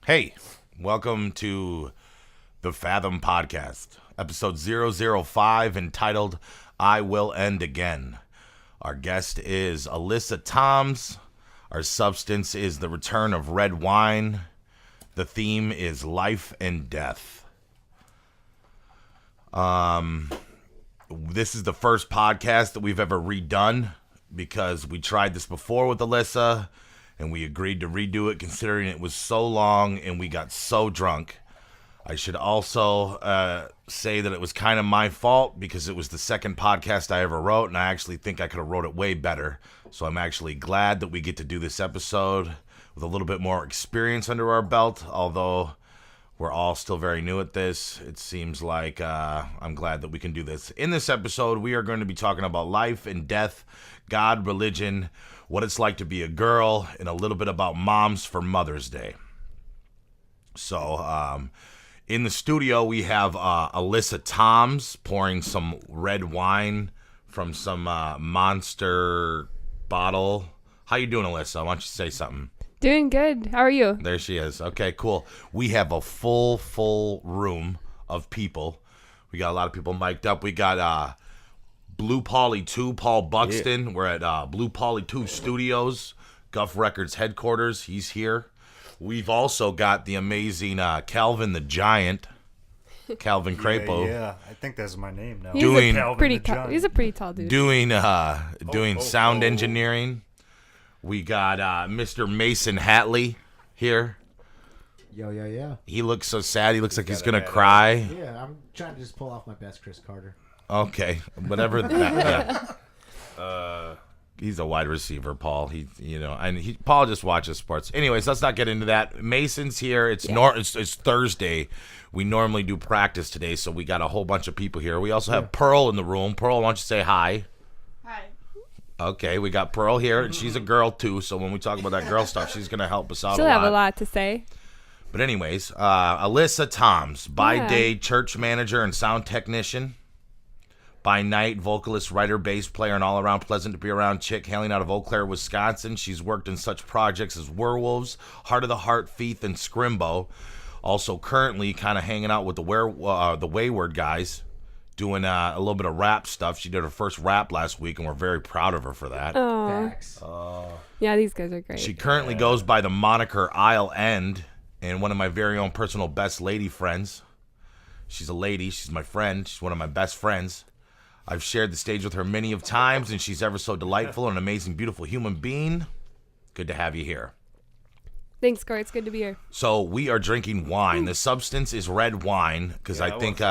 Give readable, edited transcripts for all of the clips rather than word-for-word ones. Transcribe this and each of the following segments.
Hey, welcome to the Fathom podcast, episode 005, entitled I Will End Again. Our guest is Alyssa Thoms. Our substance is the return of red wine. The theme is life and death. This is the first podcast that we've ever redone because we tried this before with Alyssa and we agreed to redo it considering it was so long and we got so drunk. I should also say that it was kind of my fault because it was the second podcast I ever wrote, and I actually think I could have wrote it way better. So I'm actually glad that we get to do this episode with a little bit more experience under our belt, although we're all still very new at this. It seems like I'm glad that we can do this. In this episode, we are going to be talking about life and death, God, religion, what it's like to be a girl, and a little bit about moms for Mother's Day. So, in the studio, we have Alyssa Thoms pouring some red wine from some monster bottle. How you doing, Alyssa? Why don't you say something? Doing good. How are you? There she is. Okay, cool. We have a full room of people. We got a lot of people mic'd up. We got Blue Polly 2, Paul Buxton. Yeah. We're at Blue Polly 2 Studios, Guff Records headquarters. He's here. We've also got the amazing Calvin the Giant, Calvin Crapo. Yeah, I think that's my name now. He's a pretty tall dude. Doing sound engineering. We got Mr. Mason Hatley here. Yo. He looks so sad. He looks like he's going to cry. Yeah, I'm trying to just pull off my best Chris Carter. Okay, whatever that. Yeah. He's a wide receiver, Paul. Paul just watches sports. Anyways, let's not get into that. Mason's here. It's Thursday. We normally do practice today, so we got a whole bunch of people here. We also have Pearl in the room. Pearl, why don't you say hi? Hi. Okay, we got Pearl here, and she's a girl too. So when we talk about that girl stuff, she's gonna help us out. She'll have a lot to say. But anyways, Alyssa Thoms, by day church manager and sound technician. By night, vocalist, writer, bass player, and all-around pleasant-to-be-around chick hailing out of Eau Claire, Wisconsin. She's worked in such projects as Werewolves, Heart of the Heart, Thief, and Scrimbo. Also currently kind of hanging out with the Wayward guys, doing a little bit of rap stuff. She did her first rap last week, and we're very proud of her for that. Facts. Yeah, these guys are great. She currently goes by the moniker I'll End, and one of my very own personal best lady friends. She's a lady. She's my friend. She's one of my best friends. I've shared the stage with her many of times, and she's ever so delightful and an amazing, beautiful human being. Good to have you here. Thanks, Corey. It's good to be here. So we are drinking wine. The substance is red wine because I think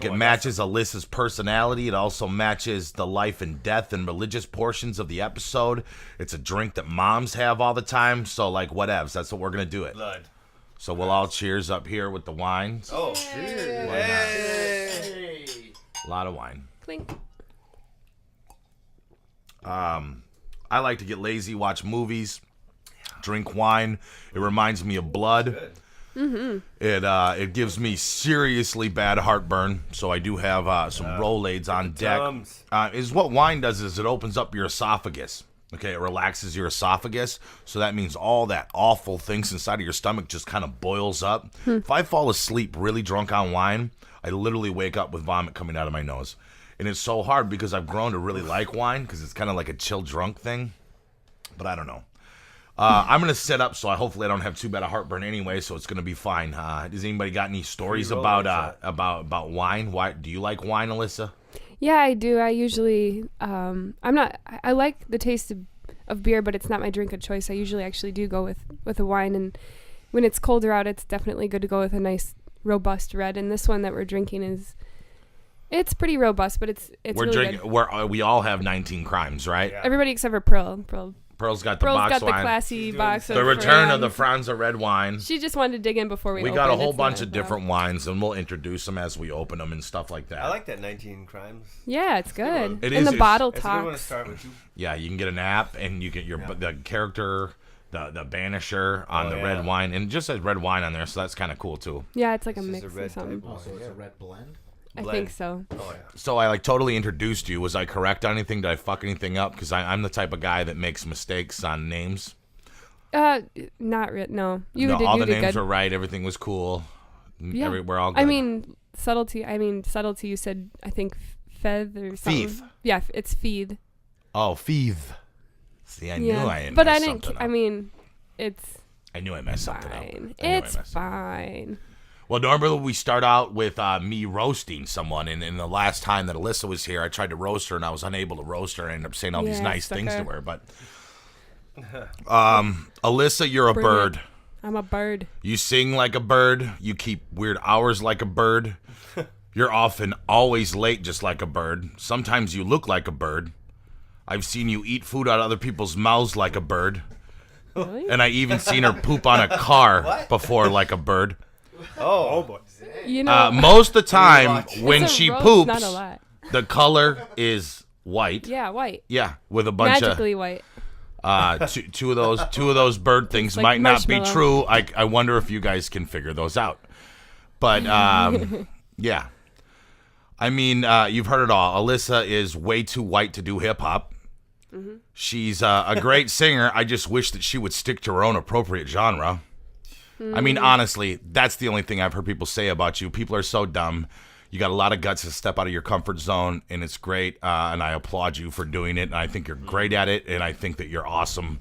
it matches Alyssa's personality. It also matches the life and death and religious portions of the episode. It's a drink that moms have all the time. So, like, whatevs. That's what we're going to do it. Blood. So we'll all cheers up here with the wines. Oh, cheers. Hey. A lot of wine. Clink. I like to get lazy, watch movies, drink wine. It reminds me of blood. Mm-hmm. It gives me seriously bad heartburn, so I do have some Rolaids on deck. Is what wine does is it opens up your esophagus. Okay, it relaxes your esophagus, so that means all that awful things inside of your stomach just kind of boils up. If I fall asleep really drunk on wine, I literally wake up with vomit coming out of my nose. And it's so hard because I've grown to really like wine because it's kind of like a chill drunk thing. But I don't know. I'm going to set up so hopefully I don't have too bad a heartburn anyway, so it's going to be fine. Does anybody got any stories about wine? Why do you like wine, Alyssa? Yeah, I do. I usually, I like the taste of beer, but it's not my drink of choice. I usually actually do go with a wine. And when it's colder out, it's definitely good to go with a nice robust red. And this one that we're drinking it's pretty robust, but it's we're really drinking, good. We all have 19 Crimes, right? Yeah. Everybody except for Pearl. Pearl's got the box the wine. classy box. The return of the Franza red wine. She just wanted to dig in before we got a whole bunch of different wines, and we'll introduce them as we open them and stuff like that. I like that 19 Crimes. Yeah, it's good. It and is. the bottle It's talks. a good one to start with. Yeah, you can get an app, and you get the character, the banisher on the red wine, and it just says red wine on there, so that's kind of cool too. Yeah, it's like It's a just mix a red or something. type. Also, it's a red blend. I think so. Oh, yeah. So I totally introduced you. Was I correct on anything? Did I fuck anything up? Because I'm the type of guy that makes mistakes on names. Not no. No, all the you did names good. were right. Everything was cool. Yeah. We're all good. I mean, subtlety. You said I think Feth or something. Feeth. Yeah, it's Feed. Oh, Feeth. See, I knew I But I messed didn't. something I up. mean, it's I knew I messed something up. fine. I knew I It's messed something up. fine. Well, normally we start out with me roasting someone, and the last time that Alyssa was here, I tried to roast her, and I was unable to roast her. I ended up saying all these Yeah, nice things to sucker. her. But Alyssa, you're a Bring it. bird. I'm a bird. You sing like a bird. You keep weird hours like a bird. You're often always late just like a bird. Sometimes you look like a bird. I've seen you eat food out of other people's mouths like a bird. Really? And I even seen her poop on a car before like a bird. Oh boy. You know, Most of the time when it's a she roast, poops, not a lot. the color is white. Yeah, white. Yeah, with a bunch Magically white. of two of those bird things like might not be marshmallow. true. I wonder if you guys can figure those out. But yeah. I mean, you've heard it all. Alyssa is way too white to do hip hop. Mm-hmm. She's a great singer. I just wish that she would stick to her own appropriate genre. I mean, honestly, that's the only thing I've heard people say about you. People are so dumb. You got a lot of guts to step out of your comfort zone, and it's great. And I applaud you for doing it. And I think you're great at it. And I think that you're awesome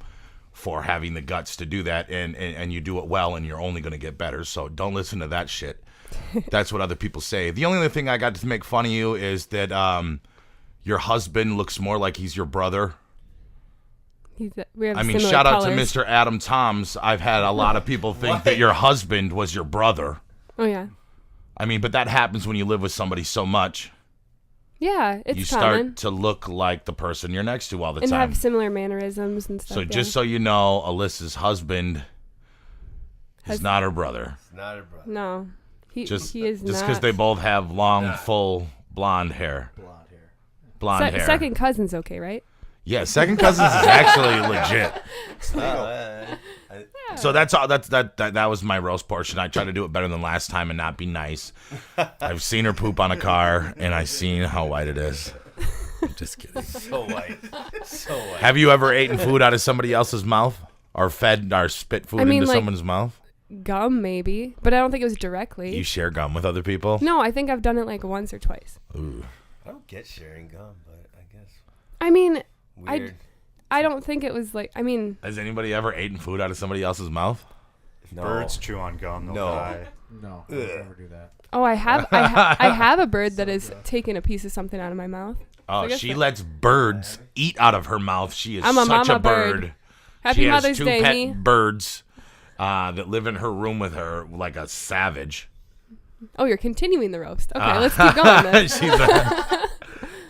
for having the guts to do that. And you do it well, and you're only going to get better. So don't listen to that shit. That's what other people say. The only other thing I got to make fun of you is that your husband looks more like he's your brother. We have I mean, similar shout out colors. to Mr. Adam Thoms. I've had a lot of people think that your husband was your brother. Oh yeah. I mean, but that happens when you live with somebody so much. Yeah, it's You common. start to look like the person you're next to all the And time. have similar mannerisms and stuff. So just so you know, Alyssa's husband is not her brother. It's not a brother. no, he Just is just not. because they both have long, full blonde hair. Blonde hair. Blonde hair. Second cousin's okay, right? Yeah, second cousins is actually legit. So that's all. That was my roast portion. I tried to do it better than last time and not be nice. I've seen her poop on a car, and I've seen how white it is. I'm just kidding. So white. So white. Have you ever eaten food out of somebody else's mouth, or fed or spit food I mean, into like- someone's mouth? Gum maybe, but I don't think it was directly. You share gum with other people? No, I think I've done it like once or twice. Ooh. I don't get sharing gum, but I guess I mean, weird. I don't think it was like. I mean, Has anybody ever eaten food out of somebody else's mouth? No. Birds chew on gum. They'll No. die. No, I would never do that. oh, I have. I have a bird that has taken a piece of something out of my mouth. Oh, I guess she that- lets birds eat out of her mouth. She is I'm a such mama a bird. bird. Happy She has Mother's two Day, pet me. birds that live in her room with her like a savage. Oh, you're continuing the roast. Okay, let's keep going then.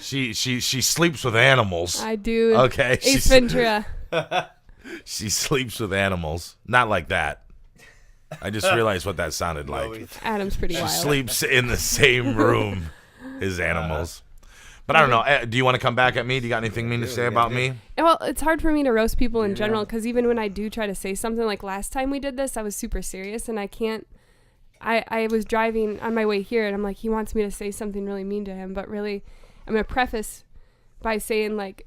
She sleeps with animals. I do. Okay, Ace Ventura. She sleeps with animals. Not like that. I just realized what that sounded like. Adam's pretty She wild. sleeps in the same room as animals. But I don't know. Do you want to come back at me? Do you got anything mean to say about me? Well, it's hard for me to roast people in general because even when I do try to say something, like last time we did this, I was super serious and I can't. I was driving on my way here and I'm like, he wants me to say something really mean to him, but really, I'm gonna preface by saying like,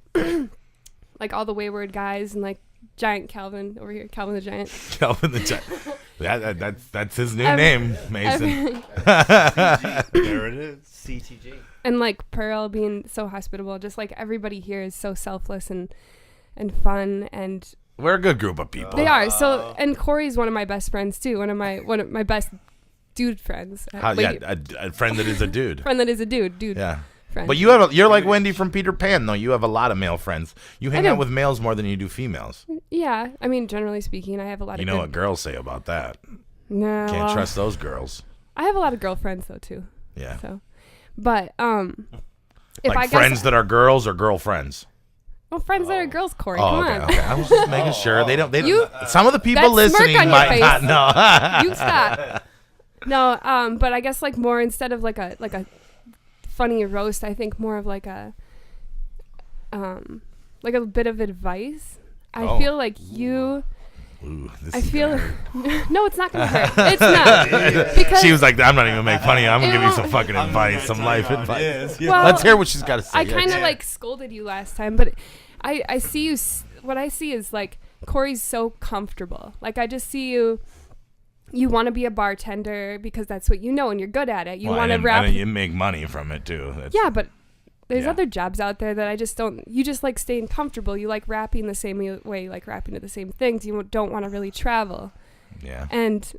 like all the wayward guys and like Giant Calvin over here, Calvin the Giant. Calvin the Giant. That's his new name, Mason. There it is. CTG. And like Pearl being so hospitable, just like everybody here is so selfless and fun and We're a good group of people. they are. So and Corey's one of my best friends too. One of my best dude friends. A friend that is a dude. Friend that is a dude. Yeah. Friend. But you're like Wendy from Peter Pan, though. You have a lot of male friends. You hang do. out with males more than you do females. Yeah, I mean, generally speaking, I have a lot You of know good... what girls say about that. No, Can't well, trust those girls. I have a lot of girlfriends though too. Yeah. So, but if Like I friends guess, that are girls or girlfriends. well, friends that are girls, Corey, Oh, come okay, on. okay. I was just making sure they don't. You- some of the people that smirk listening on your might face. not know. You stop. No, but I guess like more instead of like a funny roast, I think more of like a bit of advice. I Oh. feel like you. Ooh, this I is feel gonna hurt. no, it's not gonna hurt. It's not because She was like, "I'm not even gonna make fun of you. I'm gonna It give you some won't- fucking advice, some life advice." well, Let's hear what she's got to say. I kind of like scolded you last time, but I see you. What I see is like Corey's so comfortable. Like, I just see you. You want to be a bartender because that's what you know and you're good at it. You want to rap. And you make money from it too. Yeah, but there's Yeah. other jobs out there that I just don't. You just like staying comfortable. You like rapping the same way you like rapping to the same things. You don't want to really travel. Yeah. And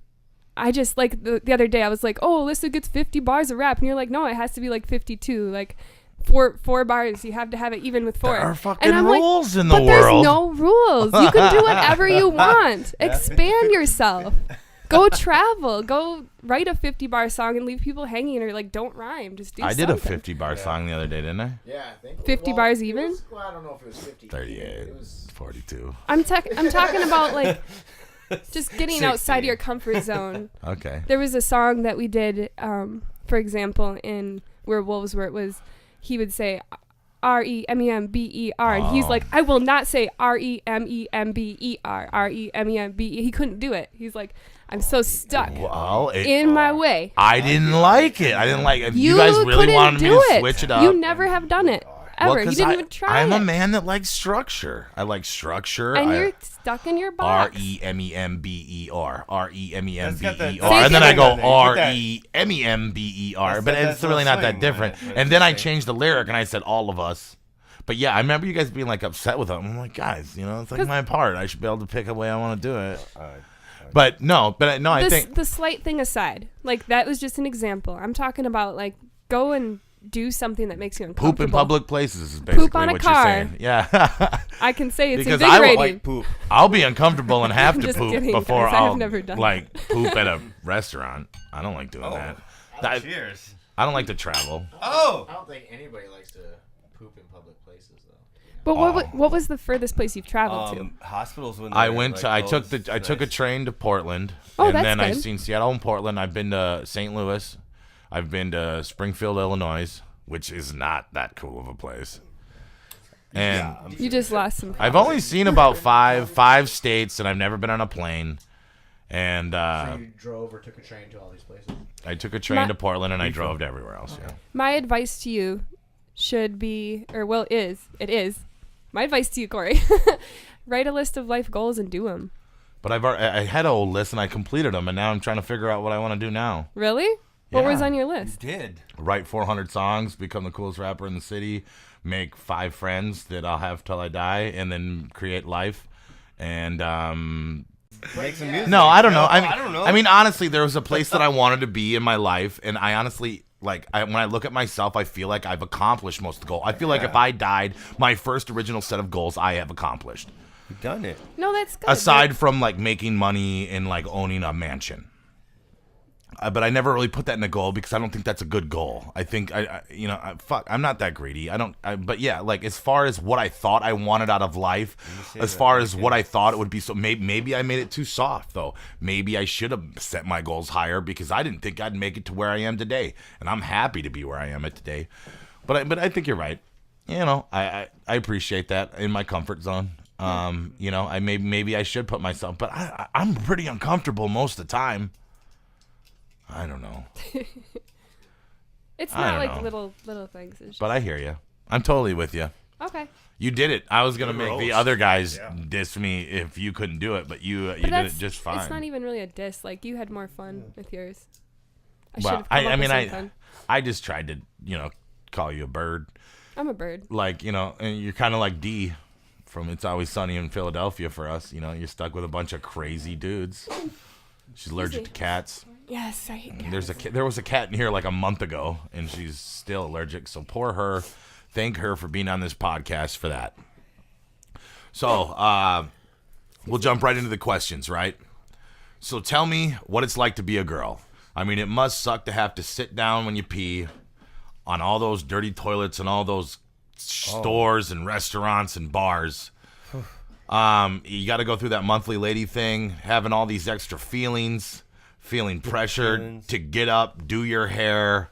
I just like the other day I was like, oh, Alyssa gets 50 bars of rap, and you're like, no, it has to be like 52. Like four bars. You have to have it even with 4. There are fucking and I'm rules like, in the but world. There's no rules. You can do whatever you want. Expand yourself. Go travel. Go write a 50-bar song and leave people hanging, or like don't rhyme. Just do I something. did a 50-bar song the other day, didn't I? Yeah, I think 50 bars even? Well, I don't know if it was 50. 38, It was 42. I'm talking about like just getting 16. outside your comfort zone. Okay. There was a song that we did, for example, in Werewolves, where it was, he would say REMEMBER, and he's like, I will not say REMEMBER, REMEMBE. He couldn't do it. He's like, I'm so stuck Well, in my way. I didn't like it. I didn't like it. You guys really couldn't wanted me do to it. switch it up. You never have done it. Ever. Well, you 'cause didn't even try I'm it. a man that likes structure. I like structure. And you're stuck in your box. REMEMBER. That's got that- REMEMBER. And then I go Get that- REMEMBER. But That's it's really not that slang, different. man. And then I changed the lyric and I said all of us. But yeah, I remember you guys being like upset with it. I'm like, guys, it's like my part. I should be able to pick a way I want to do it. But no, I think The slight thing aside, like that was just an example. I'm talking about like go and do something that makes you uncomfortable. poop in public places is basically on a what car. you're saying. Yeah. I can say it's Because I invigorating. will White poop. I'll be uncomfortable and have I'm to just poop kidding, before guys. I have I'll never done like poop at a restaurant. I don't like doing that. I, Cheers. I don't like to travel. Oh. I don't think anybody likes to poop in public places, though. But what was the furthest place you've traveled to? Hospitals when I they're, went like, to I took closed. I took a train to Portland, Oh, and that's then I've good. seen Seattle and Portland. I've been to St. Louis. I've been to Springfield, Illinois, which is not that cool of a place. And You just lost some. I've only seen about five states, and I've never been on a plane. And So you drove or took a train to all these places? I took a train My- to Portland, and I drove to everywhere else. Yeah. My advice to you should be, it is. My advice to you, Corey, write a list of life goals and do them. But I had a whole list, and I completed them, and now I'm trying to figure out what I want to do now. Really? What Yeah. was on your list? Did. Write 400 songs, become the coolest rapper in the city, make 5 friends that I'll have till I die, and then create life. And Make some music. no, I don't know. I don't know. I mean, honestly, there was a place that I wanted to be in my life, and I honestly when I look at myself, I feel like I've accomplished most of the goal. I feel like if I died, my first original set of goals I have accomplished. You've done it. No, that's good. Aside from like making money and like owning a mansion. But I never really put that in a goal because I don't think that's a good goal. I think I'm not that greedy. But yeah, like as far as what I thought I wanted out of life, as far as what I thought it would be, so maybe I made it too soft though. Maybe I should have set my goals higher because I didn't think I'd make it to where I am today, and I'm happy to be where I am at today. But I think you're right. I appreciate that in my comfort zone. Maybe I should put myself, but I'm pretty uncomfortable most of the time. I don't know. It's I not don't like know. little things. It's just, But I hear you. I'm totally with you. okay. You did it. I was gonna Good make the roast. other guys Yeah. diss me if you couldn't do it, but you But did that's it just fine. It's not even really a diss. Like you had more fun with yours. I Well, should have come up with something. I just tried to call you a bird, I'm a bird. and you're kind of like D from It's Always Sunny in Philadelphia for us. You're stuck with a bunch of crazy dudes. She's allergic to cats. Yes, I hate There was a cat in here like a month ago, and she's still allergic. So poor her. Thank her for being on this podcast for that. So we'll jump right into the questions, right? So tell me what it's like to be a girl. I mean, it must suck to have to sit down when you pee on all those dirty toilets and all those stores and restaurants and bars. You got to go through that monthly lady thing, having all these extra feelings, feeling pressured to get up, do your hair.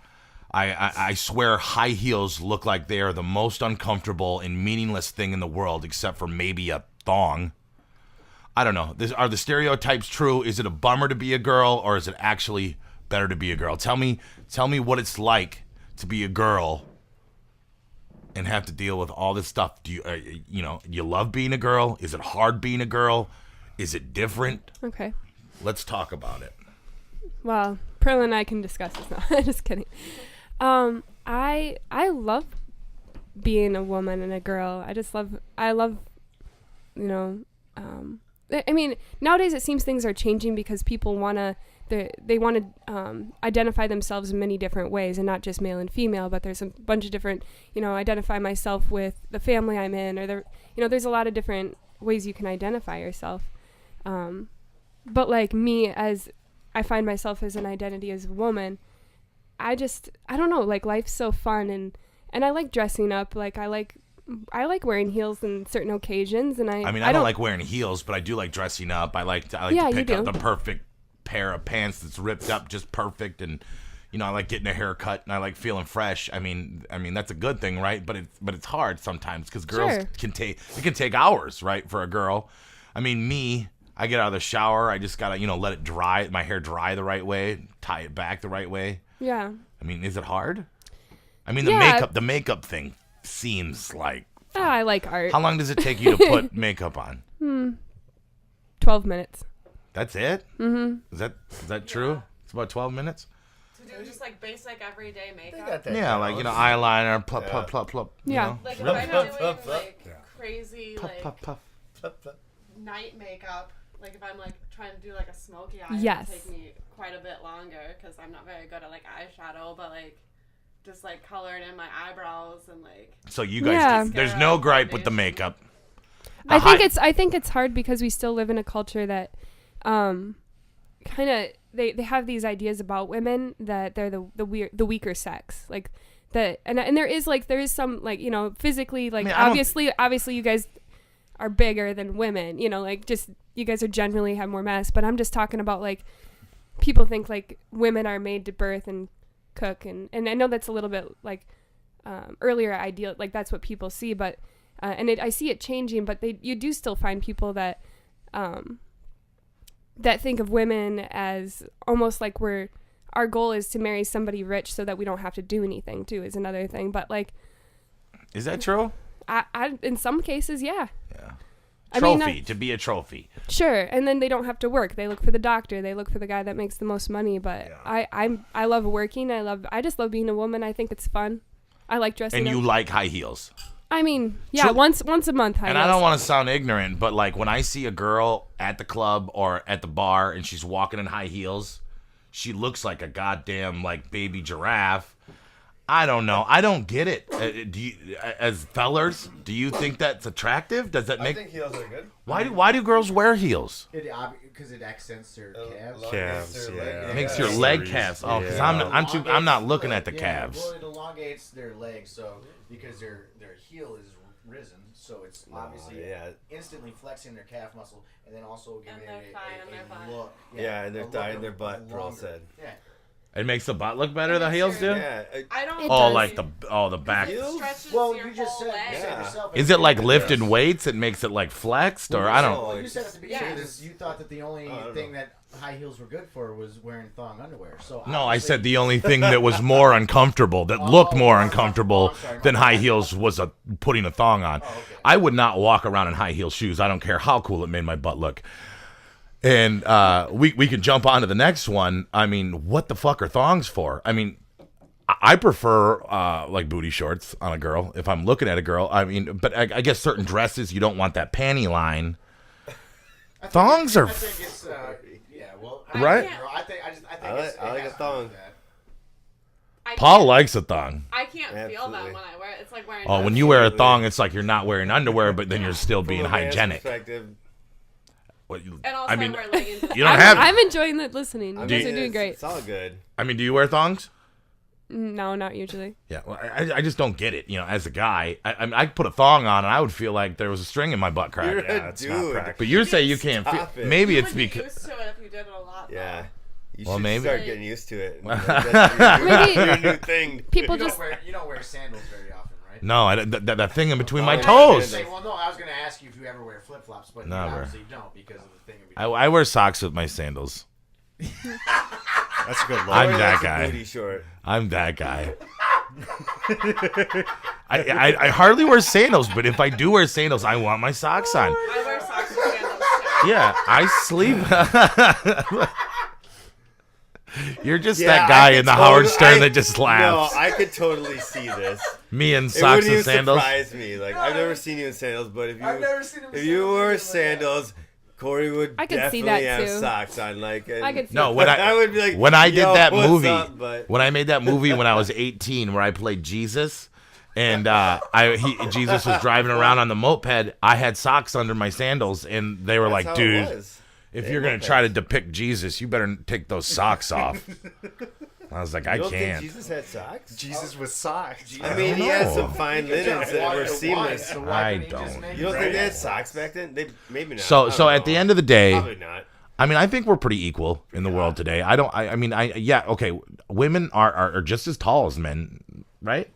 I swear high heels look like they are the most uncomfortable and meaningless thing in the world, except for maybe a thong. I don't know. Are the stereotypes true? Is it a bummer to be a girl, or is it actually better to be a girl? Tell me what it's like to be a girl and have to deal with all this stuff? Do you love being a girl? Is it hard being a girl? Is it different? Okay. Let's talk about it. Well, Pearl and I can discuss this now. Just kidding. I love being a woman and a girl. I love, I mean, nowadays it seems things are changing because people they want to identify themselves in many different ways, and not just male and female, but there's a bunch of different, identify myself with the family I'm in, or there's a lot of different ways you can identify yourself. But like me, as I find myself as an identity as a woman, I don't know, like life's so fun, and I like dressing up. Like I like wearing heels in certain occasions, and I don't like wearing heels, but I do like dressing up. I like to pick up the perfect pair of pants that's ripped up just perfect, and I like getting a haircut, and I like feeling fresh. I mean that's a good thing, right? But it's hard sometimes because girls can take hours, right, for a girl. I mean, me, I get out of the shower, I just gotta let it dry, my hair dry the right way, tie it back the right way. Yeah. I mean, is it hard? I mean, the makeup thing seems like. I like art. How long does it take you to put makeup on? 12 minutes. That's it? Mm-hmm. Is that true? It's about 12 minutes? To do just like basic everyday makeup? Yeah, like, eyeliner, plop. Yeah. Like if I'm doing like crazy night makeup, like if I'm like trying to do like a smoky eye, yes, it take me quite a bit longer because I'm not very good at like eyeshadow, but like just like coloring in my eyebrows and like. So you guys, there's no gripe with the makeup. I think it's hard because we still live in a culture that, kind of they have these ideas about women that they're the weaker sex, like that, and there is some like physically, like obviously you guys are bigger than women, like just you guys are generally have more mass, but I'm just talking about like people think like women are made to birth and cook, and I know that's a little bit like earlier ideal, like that's what people see, but I see it changing, but you do still find people that that think of women as almost like our goal is to marry somebody rich so that we don't have to do anything too, is another thing. But like, is that true? I in some cases, yeah. Trophy, to be a trophy. Sure, and then they don't have to work. They look for the doctor. They look for the guy that makes the most money. But I love working. I just love being a woman. I think it's fun. I like dressing and up. You like high heels. I mean, yeah, once a month high heels. And I don't want to sound ignorant, but like when I see a girl at the club or at the bar and she's walking in high heels, she looks like a goddamn like baby giraffe. I don't know. I don't get it. Do you, as fellers, do you think that's attractive? Does that make? I think heels are good. Why do girls wear heels? Because it accents their calves. Calves, yeah. It makes your leg calves. Oh, because I'm not looking at the calves. Well, it elongates their legs, so because their heel is risen, so it's obviously instantly flexing their calf muscle, and then also giving their thigh and their butt. look. Yeah, and their thigh and their butt. Pearl said. Yeah. It makes the butt look better. The heels do. Yeah. I don't. Like the back. Stretches Well, your you just whole said leg. yourself. Is it like lifting weights? It makes it like flexed, or I don't. Well, you said at the beginning you thought that the only thing that high heels were good for was wearing thong underwear. So No, I said the only thing that was more uncomfortable, that looked more uncomfortable than high heels was putting a thong on. okay. I would not walk around in high heel shoes. I don't care how cool it made my butt look. And we can jump on to the next one. I mean, what the fuck are thongs for? I mean, I prefer like booty shorts on a girl if I'm looking at a girl. I mean, but I guess certain dresses you don't want that panty line. Thongs are I think it's right. I like a thong. Paul likes a thong. I can't feel Absolutely. them when I wear it. It's like wearing. Oh, when you wear a thong, it's like you're not wearing underwear, but then you're still being From a man's hygienic. perspective, And also I mean, I wear leggings. you don't have. I'm enjoying that listening. You I guys mean, are doing great. It's all good. I mean, do you wear thongs? No, not usually. Yeah, well, I just don't get it. As a guy, I put a thong on and I would feel like there was a string in my butt crack. You're Yeah, a it's not dude. practical. But you say you can't feel. Stop it. Maybe You it's would be because. used to it if you did it a lot. Yeah. You Well, should maybe. start getting used to it. That's Maybe- your new thing. People You just don't wear sandals very often, right? No, that thing in between my Oh, toes. yeah. Well, no, I was going to ask you if you ever wear flip flops, but you Never. obviously don't because of the thing. I wear socks with my sandals. That's a good look. I'm Or that that's a guy. booty short. I'm that guy. I hardly wear sandals, but if I do wear sandals, I want my socks on. I wear socks and sandals too. Yeah, I sleep. You're just Yeah, that guy I in the could Howard totally- Stern that just laughs. No, I could totally see this. Me in It socks wouldn't and even sandals. surprise me. Like I've never seen you in sandals, but if I've never seen him in if you sandals wore like that. sandals, Corey would I could see definitely that, have too. socks on. Like I could see No, that. when I would be like, when I did "Yo, that what's movie, up?" But when I made that movie when I was 18, where I played Jesus, and Jesus was driving around on the moped, I had socks under my sandals, and they were that's like, how it "Dude, was. if They you're gonna mopeds. try to depict Jesus, you better take those socks off." I was like, I You don't can't. think Jesus had socks? Jesus with socks. I mean, he had know. some fine linens that were seamless. So I why couldn't he don't. just make You don't it think they right? had socks back then? They maybe not. So I so don't at the know. end of the day, Probably not. I mean, I think we're pretty equal in the world today. I mean, yeah, okay. Women are just as tall as men, right?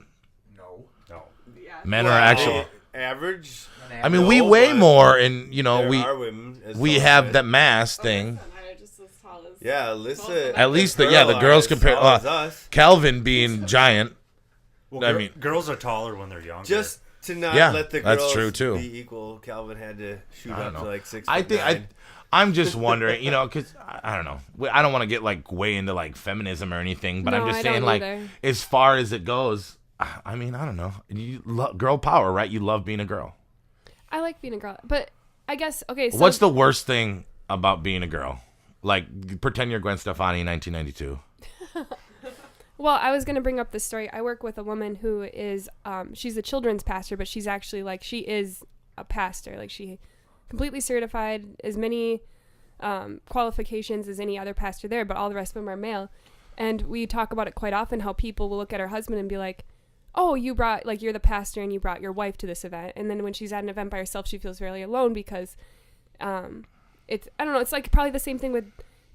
No. No. Yeah. Men are actually. Average. I mean, we No, weigh but more, and you know, There are women as we tall have as- that mass thing. And I just as tall as Yeah, both of Alyssa. them. At least the Girl girls are as compare. tall as us. Calvin being giant. Well, I mean- girls are taller when they're younger. Just to not Yeah, let the that's girls true, too. be equal, Calvin had to shoot I don't up to know. like 6'9". I think I'm just wondering, you know, because I don't know. I don't want to get like way into like feminism or anything, but I'm No, just I saying don't like either. as far as it goes. I mean, I don't know. Girl power, right? You love being a girl. I like being a girl, but I guess okay. So What's the worst thing about being a girl? Like pretend you're Gwen Stefani in 1992. Well, I was gonna bring up this story. I work with a woman who is she's a children's pastor, but she's actually like she is a pastor. Like she completely certified, as many qualifications as any other pastor there, but all the rest of them are male. And we talk about it quite often, how people will look at her husband and be like, oh, you brought, like, you're the pastor and you brought your wife to this event. And then when she's at an event by herself, she feels very alone because it's, I don't know, it's like probably the same thing with,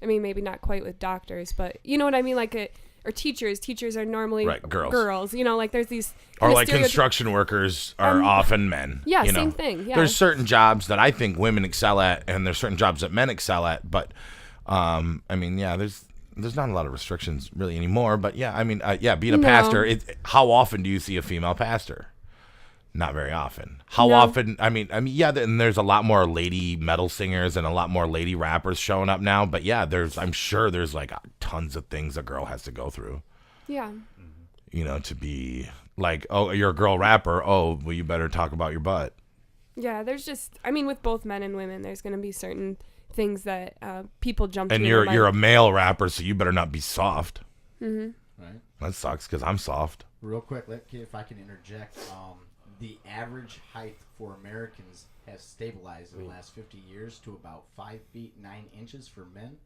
I mean, maybe not quite with doctors, but you know what I mean? Like, or teachers. Teachers are normally Right, girls. Girls, you know, like there's these. Or kinda like stereotyp- construction workers are often men. Yeah, you know? same thing. Yeah. There's certain jobs that I think women excel at, and there's certain jobs that men excel at. But, I mean, yeah, there's not a lot of restrictions really anymore. But yeah, I mean, yeah, being a No. pastor, how often do you see a female pastor? Not very often. How No. often? I mean, yeah. And there's a lot more lady metal singers and a lot more lady rappers showing up now. But yeah, I'm sure there's like tons of things a girl has to go through. Yeah. You know, to be like, oh, you're a girl rapper. Oh, well, you better talk about your butt. Yeah, there's just, I mean, with both men and women, there's going to be certain things that people jump to. And in you're their you're a mind. male rapper, so you better not be soft. Mm-hmm. Right. That sucks because I'm soft. Real quick, if I can interject, the average height for Americans has stabilized in the last 50 years to about 5 feet 9 inches for men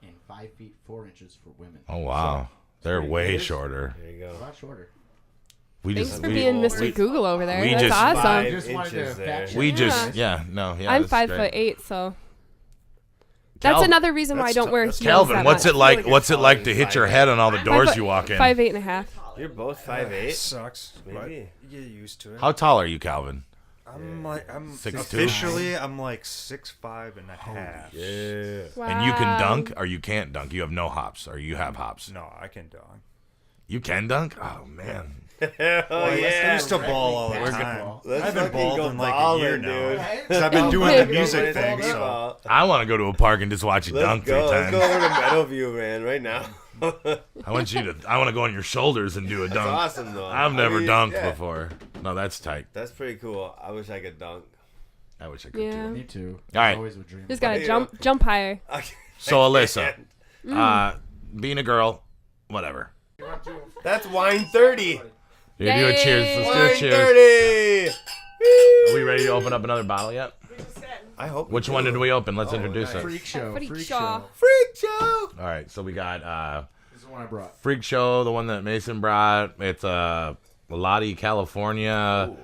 and 5 feet 4 inches for women. Oh wow, they're pretty way good. shorter. There you A go. lot shorter. We Thanks just for we, being Mr. we- Google over there. we That's just- awesome. Five Just wanted to inches there. fact check. we Yeah. just yeah no yeah. I'm that's 5'8", great. so that's Calvin- another reason why I don't wear heels. Calvin, that what's much. it like? like What's you're it like probably to hit your 5'8". head on all the doors you walk in? 5'8.5". You're both 5'8". Sucks. Maybe. But you get used to it. How tall are you, Calvin? I'm 6'2"? officially I'm like 6'5" and a half. Yeah. Wow. And you can dunk or you can't dunk. You have no hops or you have hops. No, I can dunk. You can dunk? Oh man. Oh I yeah. used to ball all the We're time. gonna- Let's I haven't fucking balled go in like a ballin', year now. dude. Because I've been doing the music Let's thing. go. So I want to go to a park and just watch you Let's dunk go. 3 Let's go times. over to Meadowview, man, right now. I want to go on your shoulders and do a That's dunk. awesome, though. I've I never mean, dunked yeah. before. No, that's tight. That's pretty cool. I wish I could dunk. I wish I could Yeah. too. Me too. All right. Always would dream. Just gotta Yeah. jump higher. So Alyssa, being a girl, whatever. That's wine 30. You do a Yay. cheers. Let's do Wine a cheers. 30. Are we ready to open up another bottle yet? I hope. Which one did we open? Let's introduce it. Freak show. Freak Freak show. show. Freak show. All right, so we got This is the one I brought. Freak Show, the one that Mason brought. It's Lottie, California.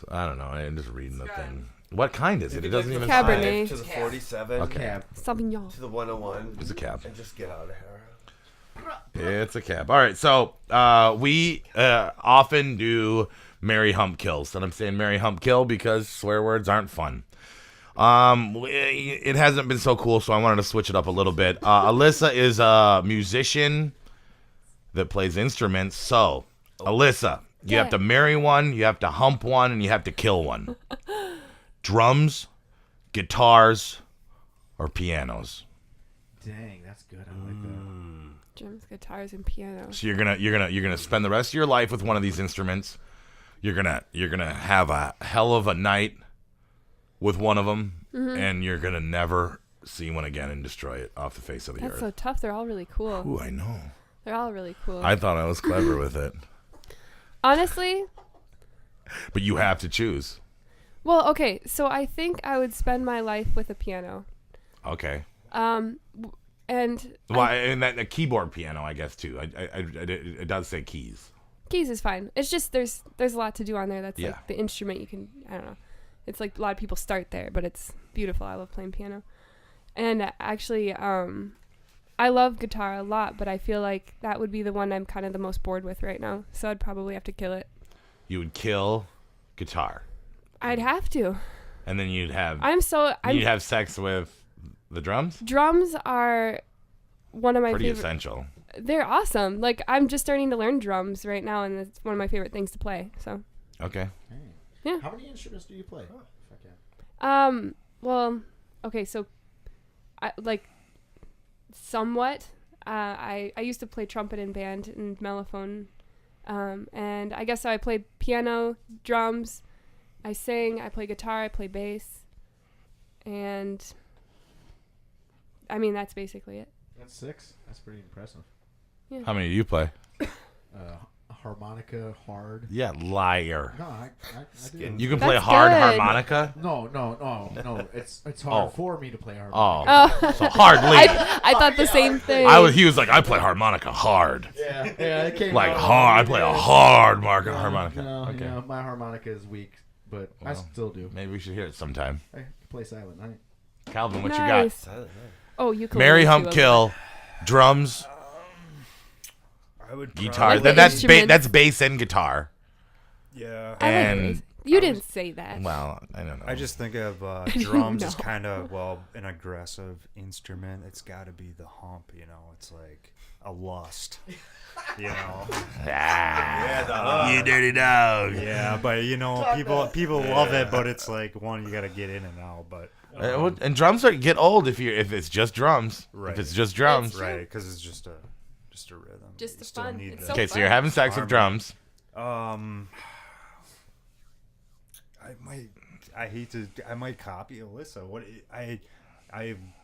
I don't know. I'm just reading the thing. What kind is it? It doesn't even Cabernet. To the 47. Okay. Cab. Sauvignon. To the 101. It's a cab. And just get out of here. It's a cab. All right, so we often do Mary Hump Kills. And I'm saying Mary Hump Kill because swear words aren't fun. It hasn't been so cool, so I wanted to switch it up a little bit. Alyssa is a musician that plays instruments. So, Alyssa, You have to marry one, you have to hump one, and you have to kill one. Drums, guitars, or pianos. Dang, that's good. I like that. Drums, guitars, and piano. So you're gonna spend the rest of your life with one of these instruments. You're gonna have a hell of a night with one of them, and you're gonna never see one again and destroy it off the face of the That's earth. so tough. They're all really cool. Ooh, I know. They're all really cool. I thought I was clever with it, Honestly, but you have to choose. well, okay. So I think I would spend my life with a piano. Okay. And Well, and that a keyboard piano, I guess too. It does say keys. keys is fine. It's just there's a lot to do on there. That's Yeah. like the instrument you can. I don't know. It's like a lot of people start there, but it's beautiful. I love playing piano. And actually, I love guitar a lot, but I feel like that would be the one I'm kind of the most bored with right now. So I'd probably have to kill it. You would kill guitar, I'd have to. and then you'd have I'm have sex with the drums. drums are one of my Pretty favorite. essential. They're awesome. Like I'm just starting to learn drums right now, and it's one of my favorite things to play. So Okay. Hey. Yeah. How many instruments do you play? Fuck yeah. well, okay, so I like somewhat. I used to play trumpet in band and mellophone, and I guess I played piano, drums, I sing, I play guitar, I play bass, and I mean that's basically it. That's 6. That's pretty impressive. How many do you play? Harmonica, hard. Yeah, liar. No, I do. You can play That's hard good. harmonica. No. It's hard Oh. for me to play harmonica. Oh, so hard lead. I thought the same thing. He was like, I play harmonica hard. Yeah, it came Like out hard. I really play a good. hard harmonica. No, Okay. my harmonica is weak, but I Well, still do. Maybe we should hear it sometime. I can play Silent Night. Calvin, what Nice. you got? Oh, you can Mary, hump, kill, drums, I would guitar. Like the That's instruments. that's bass and guitar. Yeah. And You didn't say that. well, I don't know. I just think of don't drums as know. kind of, an aggressive instrument. It's got to be the hump, It's like a lust, you dirty dog. Yeah, but, people love it, but it's like, one, you got to get in and out. But And drums get old if it's just drums. Right. If it's just drums. It's- right, because it's just a rhythm. Just You the still fun. need It's the- so Okay, so you're having sex with drums. I might copy Alyssa. I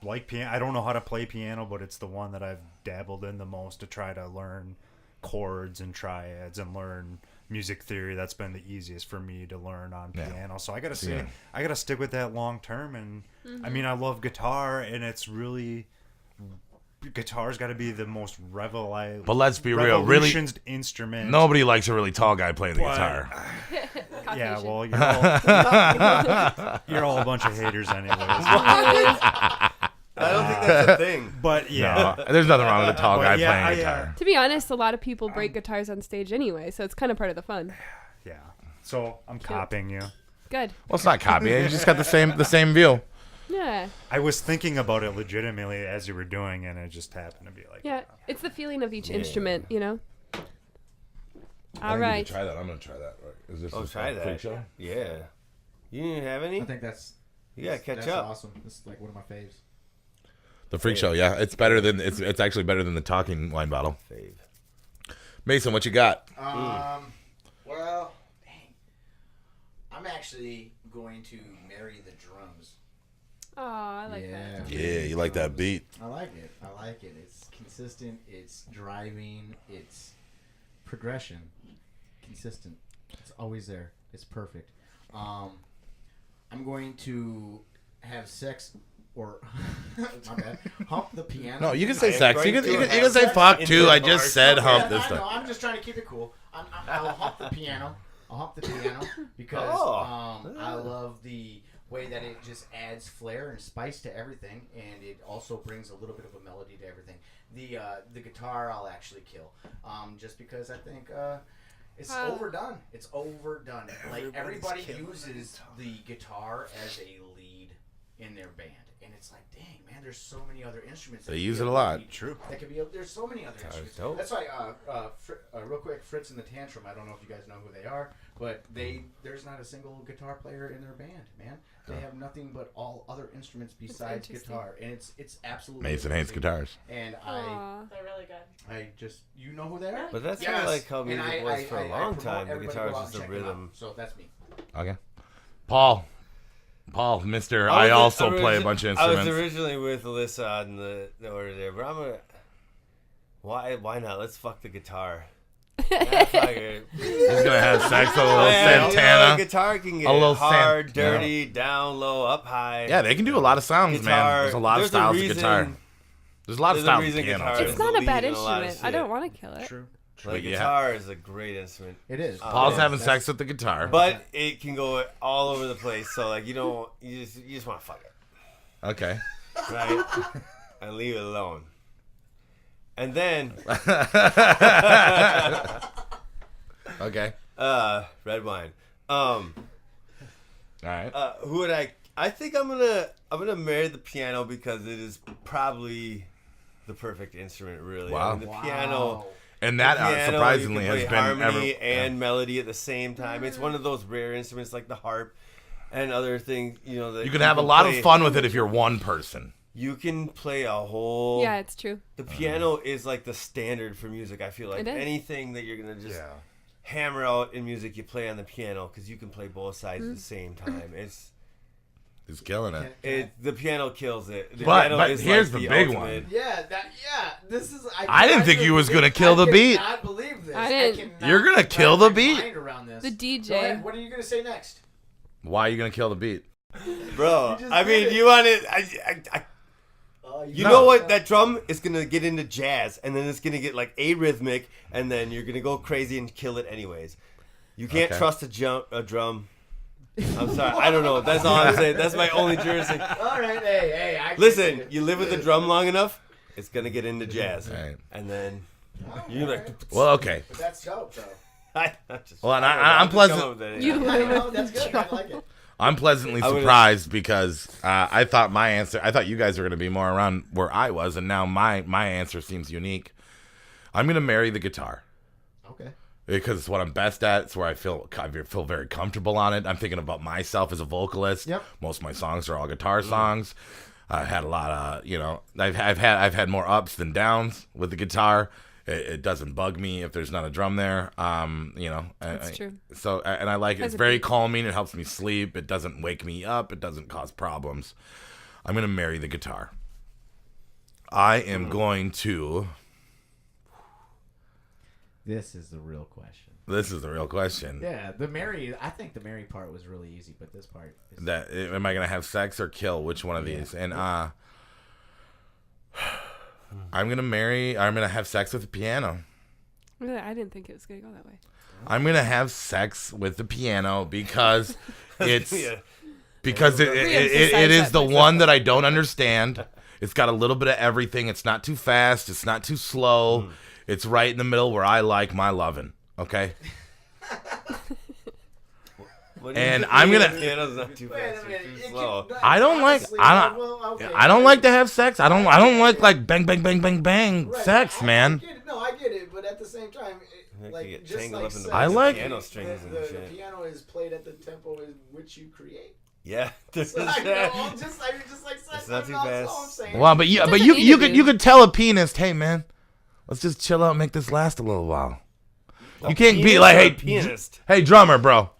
like piano. I don't know how to play piano, but it's the one that I've dabbled in the most to try to learn chords and triads and learn music theory. That's been the easiest for me to learn on piano. So I gotta say, I gotta stick with that long term. And I mean, I love guitar, and it's really. Guitar's got to be the most But let's be real, really, revolutionized instrument. nobody likes a really tall guy playing the guitar. Yeah, well, you're all a bunch of haters, anyways. I don't think that's a thing. But yeah, No, there's nothing wrong with a tall But guy yeah, playing guitar. To be honest, a lot of people break guitars on stage anyway, so it's kind of part of the fun. yeah. So I'm copying you. Good. Well, it's not copying. You just got the same view. Yeah. I was thinking about it legitimately as you were doing, and it just happened to be like, Yeah. It's the feeling of each instrument, All I need right. to try that. I'm gonna try that. Is this Try that. freak show? Yeah. You didn't have any? I think that's You gotta catch that's up. awesome. This is like one of my faves. The freak show. Yeah, it's better than it's actually better than the talking wine bottle. Fave. Mason, what you got? Well, dang. I'm actually going to marry the drums. Oh, I like that. Yeah, you like that beat? I like it. It's consistent. It's driving. It's progression. Consistent. It's always there. It's perfect. I'm going to have sex or my bad. Hump the piano. No, you can say I am sex. You going can to say have fuck sex too. I in just the said bar. hump Yeah, this I know. time. I'm just trying to keep it cool. I'll hump the piano. Because I love the way that it just adds flair and spice to everything, and it also brings a little bit of a melody to everything. The guitar I'll actually kill, just because I think it's overdone. It's overdone. Like everybody uses the guitar as a lead in their band, and it's like, dang man, man, there's so many other instruments. They use it a lot. True. That could be. There's so many other instruments. dope. That's why. Real quick, Fritz and the Tantrum. I don't know if you guys know who they are, but there's not a single guitar player in their band, man. They have nothing but all other instruments besides interesting. guitar, and it's absolutely Mason hates amazing. guitars. And Aw. They're really good. I just you know who they are. But that's Yes. kind of like how And music was for a I long promote time. The everybody guitar go out was just a and check them out. rhythm. So that's me. Okay. Paul, Mister, I also play a bunch of I was instruments. originally with Alyssa on the order there, but I'm gonna. Why not? Let's fuck the guitar. Yeah, fuck it. He's gonna have sex with a little Man, you know, Santana. the guitar can get A little hard, Santana. dirty, down, low, up high. Yeah, they can do a lot of sounds, Guitar. man. There's a lot of There's a styles of reason- guitar. There's a lot of there's a styles of reason piano. guitar too. is It's not a bad lead in a lot of instrument. I shit. don't want to kill it. True. Like Yeah. guitar is a great instrument, It is. Paul's Yeah, having sex with the guitar. but it can go all over the place. So like you just want to fuck it, Okay. right? And leave it alone. And then Okay. red wine. All right. Who would I think I'm gonna marry the piano because it is probably the perfect instrument, really. Wow. I mean, the piano. And that the piano, surprisingly you can has play been harmony ever. and melody at the same time. It's one of those rare instruments like the harp and other things. You know that You can have a lot play. of fun with it if you're one person. You can play a whole. Yeah, it's true. The piano is like the standard for music. I feel like It is. anything that you're gonna just Yeah. hammer out in music, you play on the piano because you can play both sides at the same time. He's killing it. The piano kills it. The But- piano but is here's like the big one. ultimate. Yeah, this is. I didn't think you was gonna kill the beat. I cannot believe this. I didn't. cannot You're gonna wrap kill the my beat? mind around this. The DJ. Go ahead. What are you gonna say next? Why are you gonna kill the beat? Bro, You just I did mean, it. you want it. You know what? That drum is going to get into jazz, and then it's going to get like arrhythmic, and then you're going to go crazy and kill it anyways. You can't Okay. trust a drum. I'm sorry. I don't know. That's all I'm saying. That's my only jurisdiction. All right, hey, I Listen, you live with the drum long enough, it's going to get into jazz. Right. And then you're like, Well, okay. But that's dope, though. I'm just, Well, and I don't know, I'm just pleasant- coming up with that. You I live know, with that's the good. I like it. I'm pleasantly I would've- surprised because I thought you guys were gonna be more around where I was, and now my answer seems unique. I'm gonna marry the guitar. Okay. Because it's what I'm best at. It's where I feel very comfortable on it. I'm thinking about myself as a vocalist. Yep. Most of my songs are all guitar songs. I had a lot of, I've had more ups than downs with the guitar. It doesn't bug me if there's not a drum there. That's true. So, and I like it. As It's a very beat. calming. It helps me sleep. It doesn't wake me up. It doesn't cause problems. I'm gonna marry the guitar. I am going to. This is the real question. This is the real question. Yeah, I think the Mary part was really easy, but this part is... That am I gonna have sex or kill? Which one of these? And I'm gonna have sex with the piano. Really, I didn't think it was gonna go that way. I'm gonna have sex with the piano because it's Yeah. because it is the one that I don't understand. It's got a little bit of everything. It's not too fast. It's not too slow. It's right in the middle where I like my lovin'. Okay. What do you And think? I'm gonna- The piano's not too fast or too slow. I don't like I don't like to have sex. I don't like bang bang bang bang bang sex, man. I get it, but at the same time, Like you get just tangled like up in the sex, I like- piano strings and the shit. piano is played at the tempo in which you create. Yeah. This So is I know, that. I'm just like sex. It's not too that's all I'm fast. saying. Well, but doesn't you need to you be. could tell a pianist, hey man, let's just chill out and make this last a little while. You can't be Pianist like, or hey, a pianist. hey drummer, bro.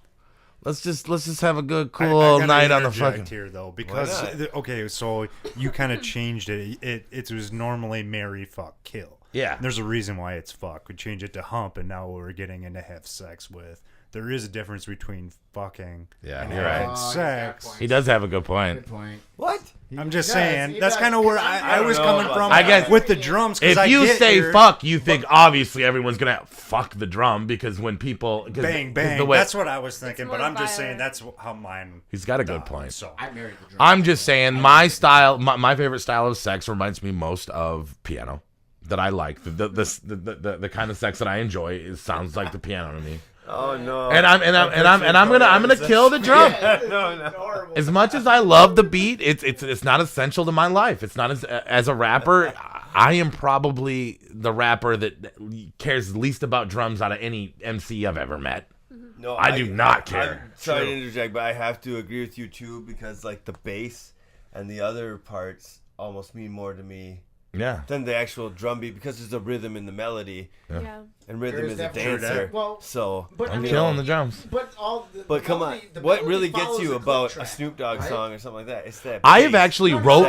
Let's just have a good I cool gotta night on the interject fucking. here though, because not? okay, so you kind of changed it. It was normally marry, fuck, kill. Yeah. And there's a reason why it's fuck. We changed it to hump, and now we're getting into have sex with. There is a difference between fucking Yeah, and you're having right. sex. He does have a good point. Good point. What? I'm just He saying does, that's he kind of does. where I I don't was know coming about from. that. I guess- with the drums. 'Cause If I you get say your fuck, you think obviously everyone's gonna fuck the drum because when people 'cause- bang 'cause bang, the way- that's what I was thinking. more But I'm just saying violent. that's how mine. he's got a good done, point. So I married the drum. I'm just saying my style, my favorite style of sex reminds me most of piano that I like. The kind of sex that I enjoy sounds like the piano to me. Oh no. And I'm gonna kill the drum. No. As much as I love the beat, it's not essential to my life. It's not as a rapper. I am probably the rapper that cares least about drums out of any MC I've ever met. No, I do not care. I'm sorry to interject, but I have to agree with you too because like the bass and the other parts almost mean more to me Yeah. than the actual drum beat because there's a rhythm in the melody, Yeah. and rhythm There's is a definitely- dancer. Well, So, but I'm I mean, killing the drums. But all the, but the come melody, on, the what melody really gets follows you a click about track, a Snoop Dogg right? song or something like that? It's that. I have bass. actually No, wrote.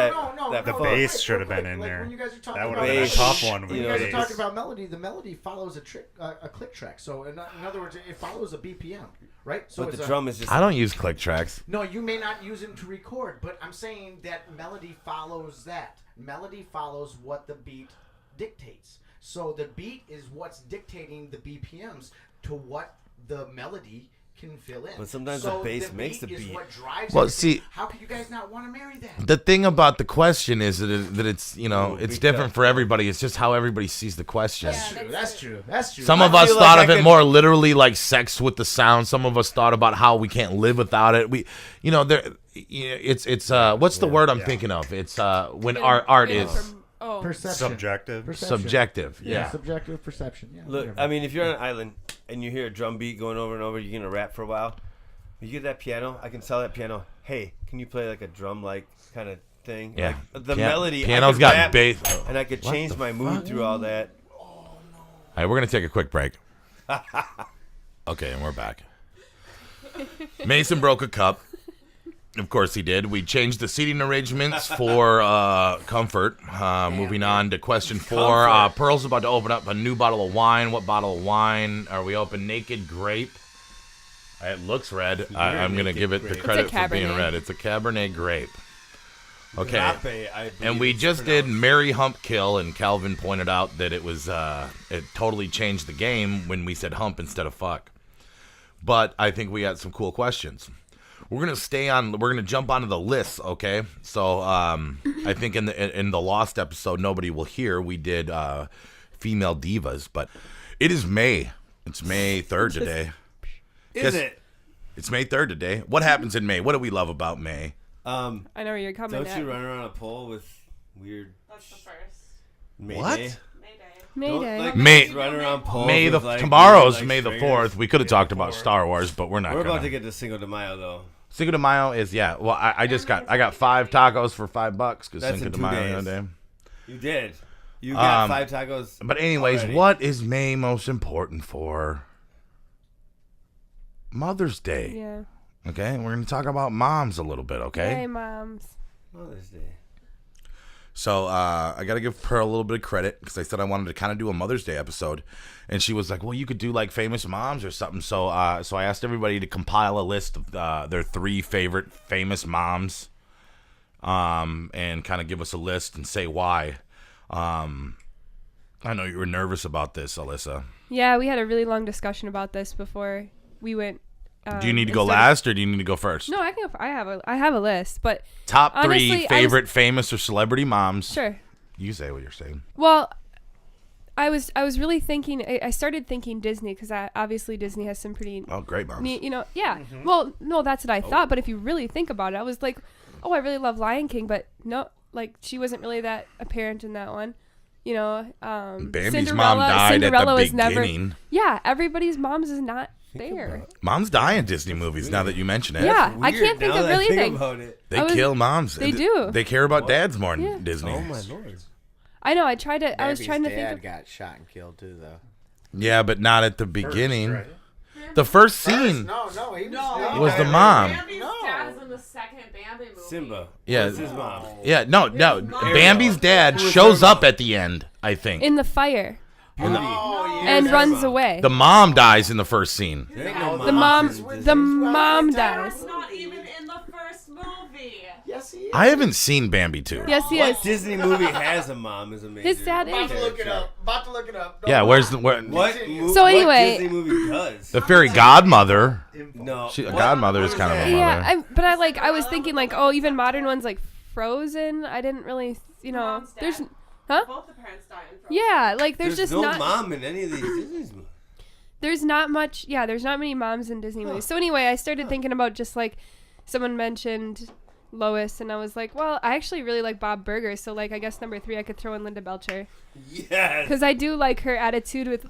that The funk. bass should have been in like there. when you guys are talking That would about have been a bass, tough one. you You know, guys are bass. talking about melody. The melody follows a click track. So in other words, it follows a BPM, right? So But it's the a- drum is just. I don't use click tracks. No, you may not use them to record, but I'm saying that melody follows that. Melody follows what the beat dictates. So the beat is what's dictating the BPMs to what the melody can fill in. But sometimes so the bass makes the is beat. what drives Well, everything. see- How can you guys not want to marry that? The thing about the question is that it's Ooh, it's big different cut. for everybody. It's just how everybody sees the question. That's true. That's true. That's true. Some I of us feel like thought I of it could- more literally like sex with the sound. Some of us thought about how we can't live without it. It's what's the word I'm thinking of? It's when art is perception. Subjective. Perception. subjective. Yeah. Subjective perception. Yeah. Look, whatever. I mean, if you're on an island and you hear a drum beat going over and over, you're gonna rap for a while. You get that piano, I can tell that piano, hey, can you play like a drum like kind of thing? Yeah. Like, the Pia- melody. piano's I could got rap, bass. and I could What change the my mood fuck? through all that. All right, we're gonna take a quick break. Okay, and we're back. Mason broke a cup. Of course he did. We changed the seating arrangements for comfort. Moving on to question 4. Comfort. Pearl's about to open up a new bottle of wine. What bottle of wine are we open? Naked Grape. It looks red. I'm going to give it the Grape. credit It's a for being Cabernet. red. It's a Cabernet Grape. Okay. Grape, I And believe we it's just did pronounced. Mary Hump Kill, and Calvin pointed out that it was it totally changed the game when we said hump instead of fuck. But I think we got some cool questions. We're gonna jump onto the list, okay? So I think in the Lost episode, nobody will hear, we did female divas, but it is May. It's May 3rd today. Is Guess- it? It's May 3rd today. What happens in May? What do we love about May? I know where you're coming Don't at. you run around a pole with weird That's the first. May What? Day? Mayday. Don't, Mayday. like, May- run around poles May the with, like, tomorrow's weird, like, May the stringers. 4th. We could have talked about Star Wars, but we're not. We're gonna. about to get to Cinco de Mayo though. Cinco de Mayo is Well, I got 5 tacos for $5 because That's Cinco in de 2 Mayo days. the other day. You did. You got 5 tacos. But anyways, already. what is May most important for? Mother's Day. Yeah. Okay, we're gonna talk about moms a little bit. Okay. Hey, moms. Mother's Day. So I got to give Pearl a little bit of credit because I said I wanted to kind of do a Mother's Day episode, and she was like, "Well, you could do like famous moms or something." So I asked everybody to compile a list of their 3 favorite famous moms, and kind of give us a list and say why. I know you were nervous about this, Alyssa. Yeah, we had a really long discussion about this before we went. Do you need to go instead of- last or do you need to go first? No, I can. I have a list, but Top 3 honestly, I was- favorite famous or celebrity moms. sure. You say what you're saying. Well, I was really thinking. I started thinking Disney because obviously Disney has some pretty Oh, great moms. neat, yeah. Well, no, that's what I thought. But if you really think about it, I was like, oh, I really love Lion King, but no, like she wasn't really that apparent in that one. Bambi's mom died Cinderella at the was never. beginning. Yeah, everybody's moms is not there. Moms die in Disney movies now that you mention it. Yeah, I Weird can't think now of that I really think anything. about it. They I was- kill moms. they do. They care about dads more than Yeah. Disney. Oh my lord. I know. I tried to. I was Bambi's trying to dad think of. got shot and killed too, though. Yeah, but not at the beginning. The first scene No, he was. was the mom. Bambi's dad's in the second Bambi movie. Simba. Yeah. That's his mom. Yeah, no. mom. Bambi's dad shows up at the end, I think. In the fire Oh, and runs away. The mom dies in the first scene. There ain't no The moms mom. in The Disney. mom Dad's dies. not even in the first movie. Yes, he is. I haven't seen Bambi 2. Yes, he is. What Disney movie has a mom is amazing. His dad About is. to look it up. About to look it up. Yeah, where's the What? So what anyway- Disney movie does? the fairy godmother? No. She, a What- godmother is what kind of a that? mother. Yeah, I was thinking like, oh, even modern ones like Frozen. I didn't really, Mom's dad. there's, huh? Both the parents die in Frozen. Yeah, like there's just no not. mom in any of these Disney movies. There's not much. Yeah, there's not many moms in Disney movies. So anyway, I started thinking about just like someone mentioned Lois, and I was like, well, I actually really like Bob Burger. So like, I guess number 3, I could throw in Linda Belcher. Yes. Because I do like her attitude with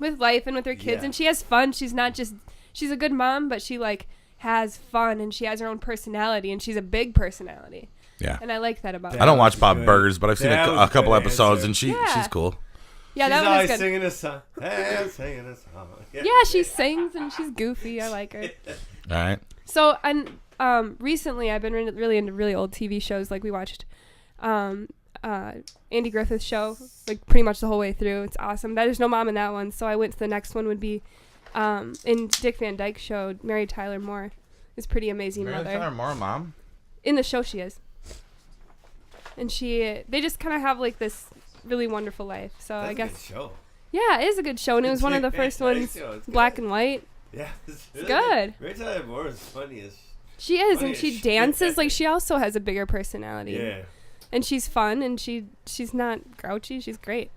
with life and with her kids, Yeah. and she has fun. She's not just she's a good mom, but she like has fun, and she has her own personality, and she's a big personality. Yeah. And I like that about her. I don't watch Bob good. Burgers, but I've seen That a was couple good episodes, answer. and Yeah. she's cool. Yeah, She's that one always was good. singing a song. Hey, I'm singing a song. Yeah, she sings and she's goofy. I like her. All right. So, and recently I've been really into really old TV shows. Like we watched Andy Griffith's show, like pretty much the whole way through. It's awesome. There's no mom in that one, so I went to the next one would be in Dick Van Dyke's show, Mary Tyler Moore is pretty amazing mother. Moore, mom. In the show she is. And they just kind of have like this really wonderful life. So That's I a guess, good show. yeah, it is a good show. And it was one of the first ones, black and white. Yeah, it's good. Mary Tyler Moore is funny as. She is, Funny and as she shit. dances. Like, she also has a bigger personality. Yeah. And she's fun, and she's not grouchy. She's great.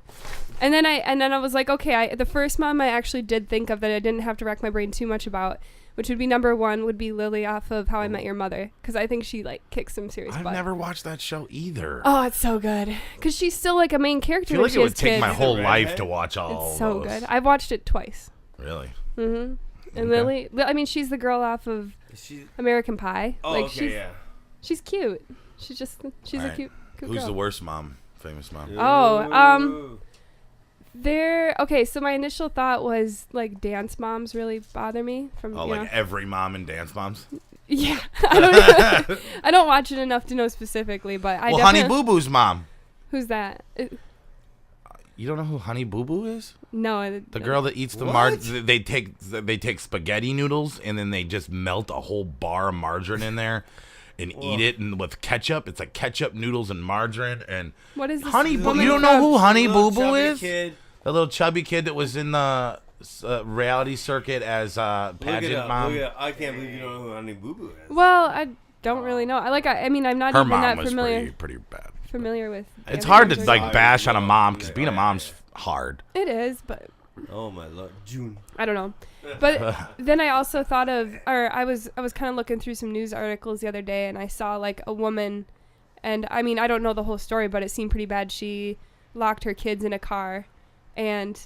And then I was like, okay, the first mom I actually did think of that I didn't have to rack my brain too much about, which would be number 1, would be Lily off of How I Met Your Mother, because I think she like kicks some serious I've butt. never watched that show either. Oh, it's so good. Because she's still like a main I character. feel when like she it has would take kids. my whole She's a life redhead? to watch all It's so those. good. I've watched it twice. Really? Mm-hmm. And Okay. Lily, I mean, she's the girl off of Is she? American Pie. Oh, like okay, she's cute. She's a Alright. cute Who's girl. the worst mom? Famous mom. yeah. Oh, Ooh. Okay, so my initial thought was like dance moms really bother me from Oh, you like know. every mom in Dance Moms? Yeah. I don't watch it enough to know specifically, but I Well, Honey definitely Boo Boo's mom. Who's that? You don't know who Honey Boo Boo is? No, The girl that eats the they take spaghetti noodles and then they just melt a whole bar of margarine in there and eat it and with ketchup. It's like ketchup, noodles, and margarine and What is this? Honey Boo. woman You don't know who Honey Little Boo Boo chubby is? Kid. The little chubby kid that was in the reality circuit as Look it pageant up, mom. look it up. I can't believe you don't know who Honey Boo Boo is. Well, I don't really know. I mean, I'm not Her even mom that was familiar pretty bad. with. It's the hard to other like ones. bash on a mom because Yeah. being a mom's hard. It is, but Oh my lord, June. I don't know. But then I also thought of, or I was kind of looking through some news articles the other day, and I saw like a woman, and I mean, I don't know the whole story, but it seemed pretty bad. She locked her kids in a car, and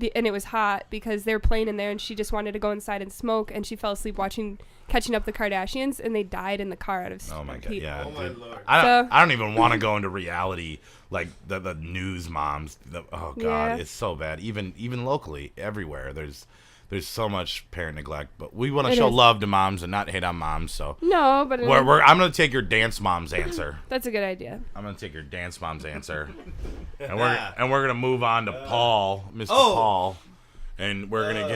it was hot because they were playing in there, and she just wanted to go inside and smoke, and she fell asleep catching up the Kardashians, and they died in the car out of Oh my god, heat. yeah. Oh my dude. lord. So- I don't even want to go into reality like the news moms. Oh god, Yeah. it's so bad. Even locally, everywhere. There's so much parent neglect, but we want to It show is. love to moms and not hate on moms. So No, but I'm gonna take your dance mom's answer. that's a good idea. I'm gonna take your dance mom's answer, and we're gonna move on to Paul, Mr. Oh. Paul, and we're gonna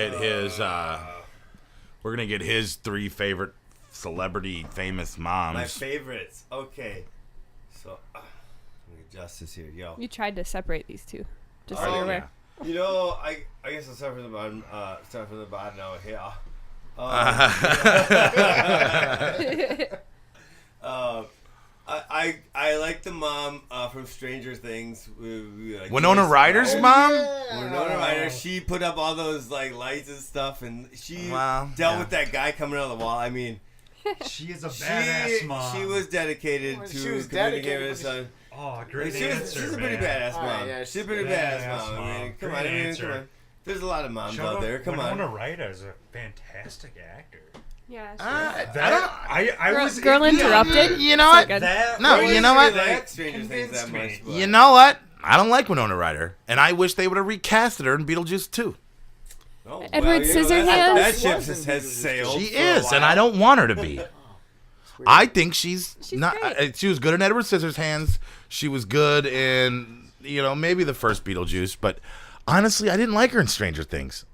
get his 3 favorite celebrity famous moms. My favorites. Okay. So, let me adjust this here, yo. You tried to separate these two, just so Oh, you're aware. You know, I guess I'll start from the bottom. Start from the bottom now. Here. I like the mom from Stranger Things. We like Winona Joyce Ryder's Meyer. mom? Winona Ryder. She put up all those like lights and stuff, and she Wow, dealt yeah. with that guy coming out of the wall. I mean, She is a badass mom. she was dedicated Well, to she was communicating with dedicated, her son. Oh, great She's answer, a pretty man. badass mom. Alright, yeah, she's a pretty badass badass mom. I mean, mom. come Great on, answer. come on. There's a lot of moms Shout out out there. Come on. Winona Ryder is a fantastic actor. Yeah. I was Girl Interrupted. You know So what? good. That No, I you know what? really like Stranger Things Convinced that me. much. But You know what? I don't like Winona Ryder, and I wish they would have recasted her in Beetlejuice 2. Oh, Edward you know, Scissorhands? that ship Wasn't has Beetlejuice. sailed. She for a is, and while. I don't want her to be. I think she's not. great. She was good in Edward Scissorhands. She was good in, maybe the first Beetlejuice, but honestly, I didn't like her in Stranger Things.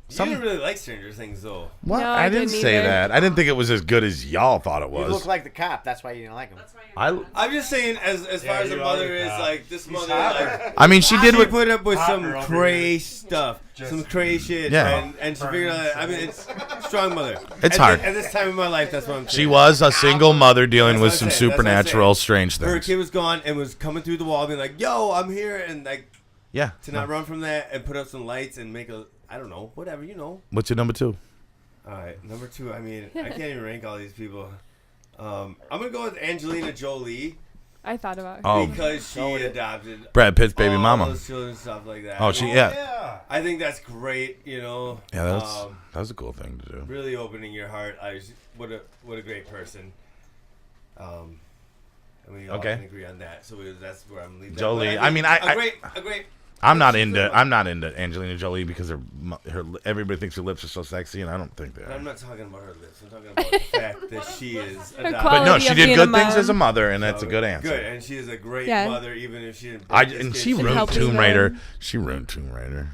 You didn't really like Stranger Things, though. What? No, I I didn't didn't say either. that. I didn't think it was as good as y'all thought it You was. look like the cop. That's why you didn't like him. I'm just saying, as far as the you mother are, is, pal. like, this mother, hot. like, I mean, she did she what. put up with some Hopper over crazy here. stuff, Just- some crazy shit, Yeah. and she figured out, I mean, it's strong mother. It's At hard. At this time in my life, that's what I'm saying. She was a single mother dealing That's with what some I'm saying. That's what I'm supernatural, saying. strange Her things. kid was gone and was coming through the wall, being like, "Yo, I'm here," and like Yeah. to not run from that and put up some lights and make a I don't know. Whatever, you know. What's your number 2? All right, number 2. I mean, I can't even rank all these people. I'm gonna go with Angelina Jolie I thought about her. Oh, because she adopted Brad Pitt's baby all mama. those children and stuff like that. Oh, she yeah. I think that's great. You know. Yeah, that was a cool thing to do. Really opening your heart. What a great person. And we all can agree on that. So that's where I'm leaving. Jolie. I mean, a great. I'm not into Angelina Jolie because her everybody thinks her lips are so sexy, and I don't think they are. I'm not talking about her lips. I'm talking about the fact that she is adopted. But no, she of did being good a things mom. as a mother, and that's a good answer. Good, and she is a great Yeah. mother, even if she didn't. And she ruined helping Tomb them. Raider. She ruined Tomb Raider.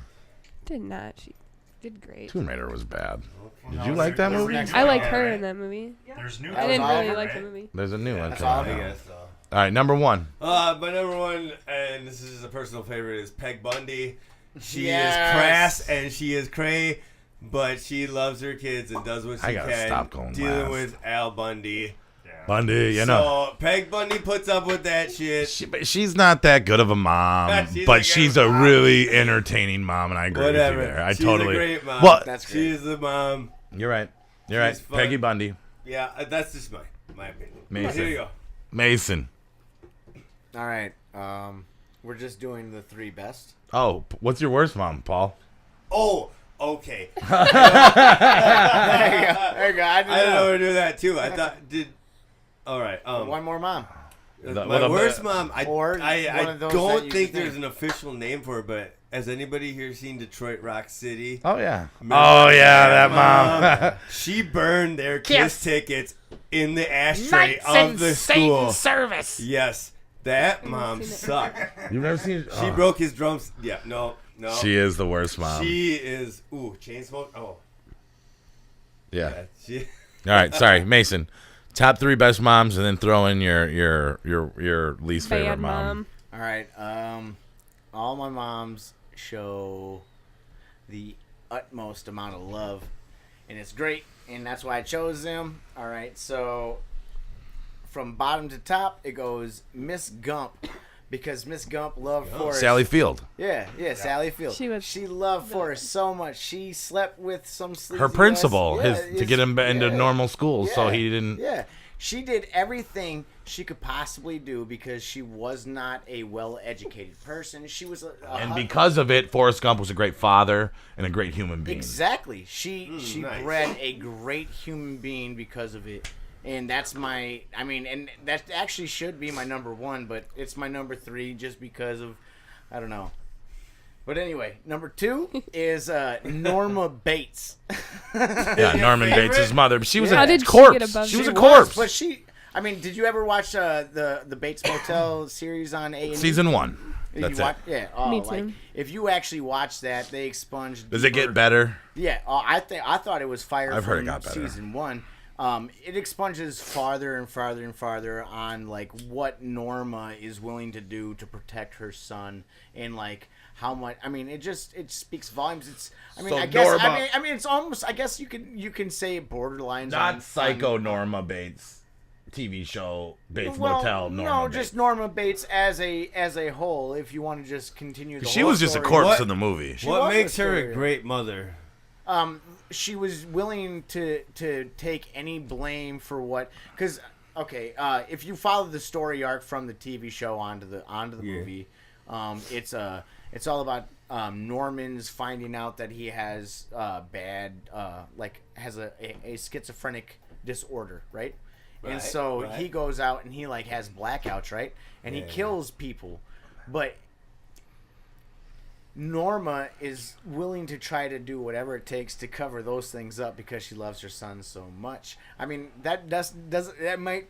Did not. She did great. Tomb Raider was bad. Did No, you like that there's movie? next I one, like yeah, her right? in that movie. There's new. I didn't all really of like it, the movie. There's a new one That's coming all out. I guess. All right, number 1. My number 1, and this is a personal favorite, is Peg Bundy. She Yes. is crass and she is cray, but she loves her kids and does what she I gotta can. stop going dealing last. with Al Bundy. Bundy, you know. So Peg Bundy puts up with that shit. She's not that good of a mom, She's but a she's good a mom. really entertaining mom, and I agree Whatever. with you there. I She's totally. a great mom. Well, That's great. She's the mom. you're right. You're right. She's fun. Peggy Bundy, Yeah, that's just my opinion. Mason. Here you go. Mason. All right. We're just doing the 3 best. Oh, what's your worst mom, Paul? Oh, okay. There you go. I I didn't know we do that too. I thought All right. One more mom. My worst mom. Or one I of those that don't you think could there's think. an official name for it, but has anybody here seen Detroit Rock City? Oh yeah. Remember Oh yeah, that mom. She burned their kiss tickets in the ashtray of the school. service. Yes, that mom sucked. You've never seen? She broke his drums. Yeah, no. She is the worst mom. She is. Ooh, chain smoke. Oh, yeah. yeah. She. All right, sorry, Mason. Top 3 best moms, and then throw in your least favorite Bad mom. mom. All right. All my moms show the utmost amount of love, and it's great, and that's why I chose them. All right. So from bottom to top, it goes Miss Gump. Because Miss Gump loved Forrest. Sally Field. Yeah, Sally Field. She loved Forrest so much. She slept with some sleazy Her principal, ass- to get him into normal school, so yeah, he didn't. Yeah, she did everything she could possibly do because she was not a well-educated person. She was And because of it, Forrest Gump was a great father and a great human being. exactly, she nice. bred a great human being because of it. And that's and that actually should be my number 1, but it's my number 3 just because of, I don't know. But anyway, number 2 is Norma Bates. Yeah, Norman Bates' mother. But she was How a did she corpse. get above She was a that? corpse. But did you ever watch the Bates Motel series on A&E? Season 1. That's it. Yeah. Oh, Me like, too. if you actually watch that, they expunged. Does it deeper- get better? Yeah. I thought it was fire. I've from heard it got better. Season 1. It expunges farther and farther and farther on like what Norma is willing to do to protect her son, and like how much. I mean, it speaks volumes. So I guess. Norma- I mean, it's almost. I guess you can say borderlines. Not Psycho Norma Bates. TV show Bates Motel Norma no, Bates. just Norma Bates as a whole. If you want to just continue the She whole was just a story. corpse What- in the movie. What was makes a her story. a great mother? She was willing to take any blame for what, because if you follow the story arc from the TV show onto the movie, it's all about Norman's finding out that he has has a schizophrenic disorder, right? And Right, so right. he goes out and he like has blackouts, right? And he kills people, but Norma is willing to try to do whatever it takes to cover those things up because she loves her son so much. I mean, that might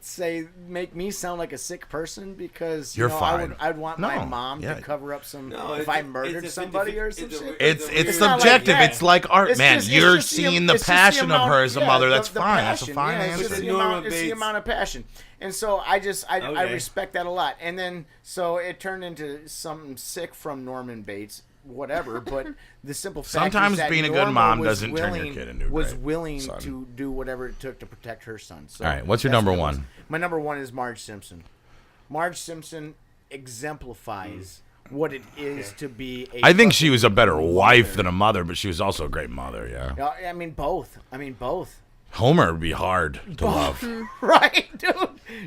make me sound like a sick person because You're fine. I'd want my No, mom yeah. to cover up some No, if it's I a- murdered it's a somebody 50 or some it's a- shit. It's It's it's not like subjective. that. It's like art, It's man. just- it's You're just seeing the it's just passion of amount- her as a yeah, mother. the- That's the fine. That's a passion, fine yeah, it's answer. just the Norma amount, it's the Bates. amount of passion, and so I Okay. respect that a lot. And then so it turned into something sick from Norman Bates, whatever. But the simple fact Sometimes is that being a good Norma mom was doesn't turn your willing- kid into a was great willing son. to do whatever it took to protect her son. So All right, what's your that's number what it was. one? My number 1 is Marge Simpson. Marge Simpson exemplifies what it is to be a I think she fucking was a better wife mother. than a mother, but she was also a great mother, yeah. Yeah, I mean both. Homer would be hard to love. Right, dude.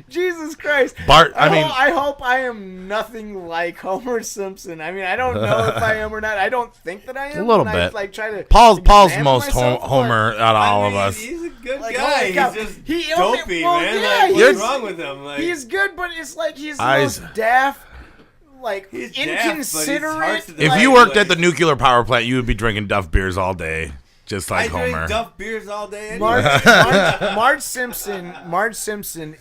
Jesus Christ. Bart, I hope I am nothing like Homer Simpson. I mean, I don't know if I am or not. I don't think that I am. A little and I, bit. like try to Paul's examine most myself, but- Homer out of all of us. He's a good Like, guy. holy cow. He's just He- dopey, well, man. yeah, like, he's- what's wrong with him? Like, He's good, but it's like he's the Eyes- most daft, like he's daft, but he's inconsiderate. hard to If like, you worked at like- the nuclear power plant, you would be drinking Duff beers all day, just like I Homer. drink Duff beers all day anyway. Marge Simpson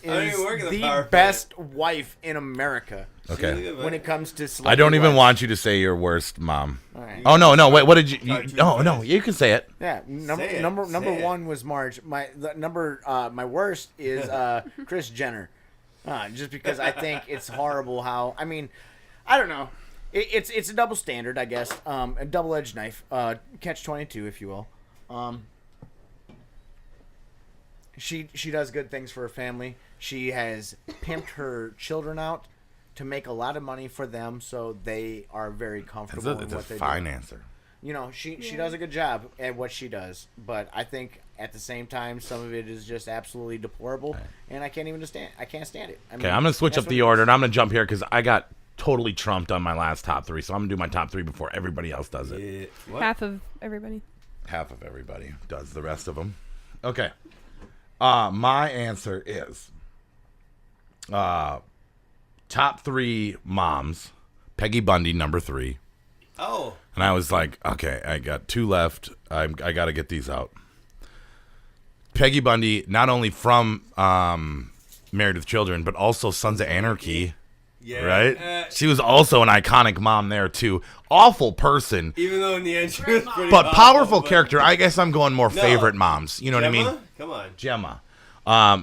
don't even work is at the power the plant. best wife in America Okay. when it comes to I celebrity don't even wives. want you to say your worst mom. All right. Oh no, wait, what did you? Cartoon No, voice. you can say it. Yeah, number Say it, number say number it. one was Marge. My worst is Kris Jenner, just because I think it's horrible how I mean, I don't know, it's a double standard I guess, a double edged knife, catch-22 if you will. She does good things for her family. She has pimped her children out to make a lot of money for them, so they are very comfortable in It's a what they do. financer. You know, she does a good job at what she does, but I think at the same time some of it is just absolutely deplorable, and I can't stand it. I mean, Okay, I'm gonna switch that's up the what it order, is. and I'm gonna jump here because I got totally trumped on my last top three, so I'm gonna do my top three before everybody else does it. Yeah. What? Half of everybody. Half of everybody does the rest of them. Okay. My answer is top three moms. Peggy Bundy, number 3. Oh. And I was like, okay, I got 2 left. I got to get these out. Peggy Bundy, not only from Married with Children, but also Sons of Anarchy. Yeah. Right? She was also an iconic mom there, too. Awful person, Even though in the end she was pretty but awful, powerful but- character. I guess I'm going more No. favorite moms. You know what I mean? Gemma? Come on. Gemma.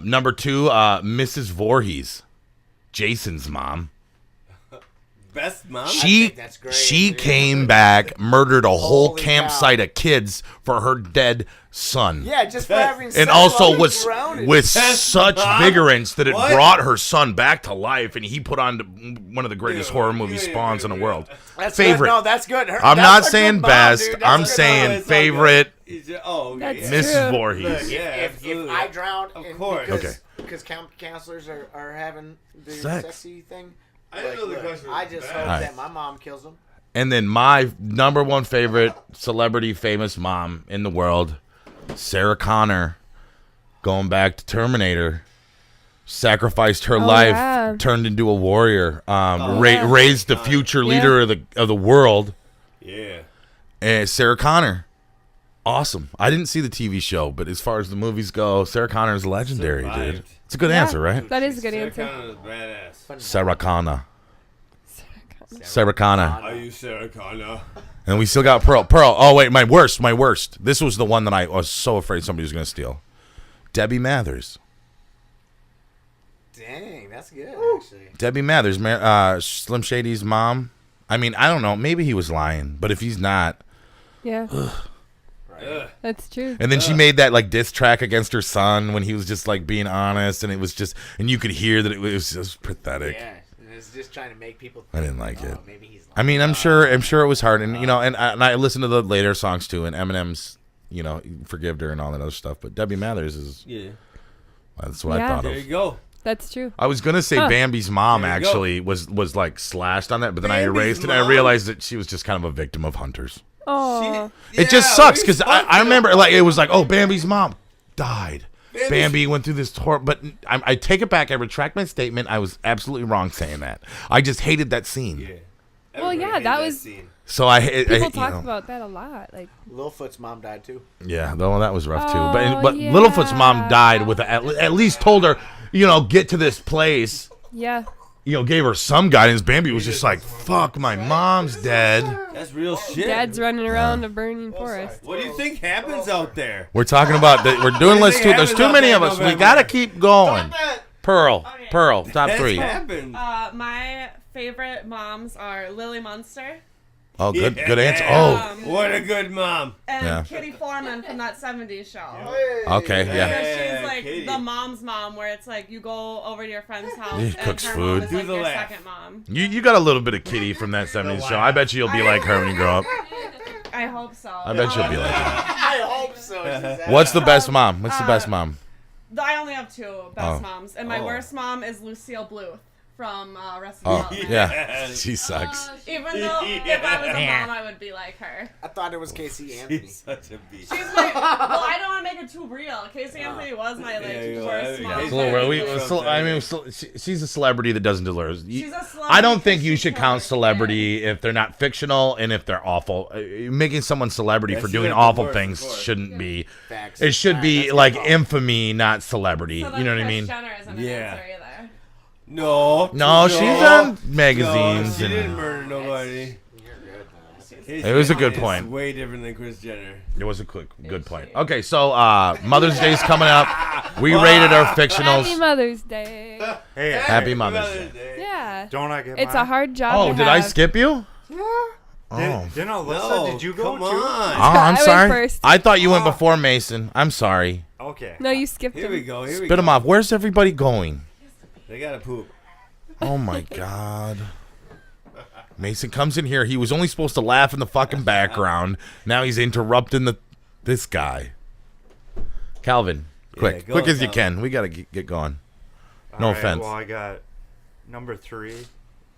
Number 2, Mrs. Voorhees, Jason's mom. Best mom? She think that's great, she dude. came back, murdered a whole Holy campsite cow. of kids for her dead son. Yeah, just for having And sex also while with he's drowning. with That's such mom? vigorance that it What? brought her son back to life, and he put on one of the greatest Dude, horror movie yeah, spawns in the yeah. world. That's favorite. Good. No, that's good. I'm That's not a good saying mom, best. dude. That's I'm a good saying mom. It's all good. favorite. Oh, okay. That's yeah. Mrs. true. Voorhees. Look, Yeah, if absolutely. I drown, Of and course. Okay. because counselors are having the Sex. sexy thing. I didn't know the look, question was I just bad. hope Alright. that my mom kills him. And then my number 1 favorite celebrity famous mom in the world, Sarah Connor, going back to Terminator, sacrificed her life, yeah. turned into a warrior, Yeah. raised the future leader of the world. Yeah. And Sarah Connor, awesome. I didn't see the TV show, but as far as the movies go, Sarah Connor is legendary, dude. Survived. It's a good Yeah. answer, right? That is a good Sarah answer. Connor is badass. Sarah Connor. Sarah Connor. Are you Sarah Connor? And we still got Pearl. Oh, wait, my worst. This was the one that I was so afraid somebody was going to steal. Debbie Mathers. Dang, that's good actually. Debbie Mathers, Slim Shady's mom. I mean, I don't know. Maybe he was lying, but if he's not. Yeah, Ugh. that's true. And then she made that like diss track against her son when he was just like being honest, and it was just, and you could hear that it was just pathetic. Yeah, and it's just trying to make people. I didn't like it. Maybe he's. I mean, I'm sure it was hard, and you know, and I listened to the later songs too, and Eminem's, you know, forgived her and all that other stuff. But Debbie Mathers is, Yeah. that's what I Yeah. thought There of. you go. That's true. I was gonna say Huh. Bambi's mom There you actually was like slashed on that, but then I Bambi's erased it. And I mom? realized that she was just kind of a victim of hunters. Oh, It just Yeah, sucks we because fucked I it remember up. like it was like, oh, Bambi's mom died. Bambi's- Bambi went through this horror, but I take it back. I retract my statement. I was absolutely wrong saying that. I just hated that scene. Yeah. Well, Everybody yeah, hated that was- scene. So I people you talk know, about that a lot. Like, Littlefoot's mom died too. yeah, though that was rough too. Oh, But Littlefoot's mom yeah. died with at least told her, you know, get to this place. yeah, You know, gave her some guidance. Bambi was just like, fuck, my mom's dead. That's real shit. dad's running around a burning forest. What do you think happens out there? We're talking about that. We're doing What do list you two. think There's too happens many out of there us. in We November? gotta keep going. Pearl, top That's 3. happened. My favorite moms are Lily Munster. Oh, good answer. Oh, What a good mom. And Yeah. Kitty Foreman from that 70s show. okay, yeah. Because Yeah, she's like Katie. the mom's mom, where it's like you go over to your friend's house He and cooks her food. mom is Do like the your laugh. second mom. You got a little bit of Kitty from that 70s show. I bet you'll be like her when you grow up. I hope so. I bet you'll be like her. I hope so. What's the best mom? What's the best mom? I only have two best Oh. moms, and my Oh. worst mom is Lucille Bluth from Arrested Oh, Development. yeah. She sucks. Even though if I was a mom, I would be like her. I thought it was Casey Anthony. He's such a beast. She's my. Well, I don't want to make it too real. Casey Anthony was my like Yeah, you worst are. mom. It's a little real. She's a celebrity that doesn't deserve. She's a celebrity I don't think because you she's should count perfect. celebrity if they're not fictional and if they're awful. Making someone celebrity for That's doing even awful worse, things of course. shouldn't be. Facts. It should be That's like good call. infamy, not celebrity. So then You know what I Kris mean? Jenner isn't Yeah. an answer either. No, she's on magazines. She didn't And murder nobody. it was a good point. It's way different than Kris Jenner. It was a good point. Okay, so Mother's Day's coming up. We rated our fictionals. Happy Mother's Day. Hey, Happy Mother's Day. Yeah. don't I get It's mine? a hard job. Oh, to did I have. skip you? Did, Oh. didn't Alyssa? No, did you go come too? on. Oh, I'm I went sorry. first. I thought you went before Mason. I'm sorry. Okay. No, you skipped Here him. we go. Here we Spit go. them off. Where's everybody going? They gotta poop. Oh my God. Mason comes in here. He was only supposed to laugh in the fucking background. Now he's interrupting this guy. Calvin, quick, Yeah, go, quick as you Calvin. can. We gotta get going. All No right, offense. Well, I got number 3,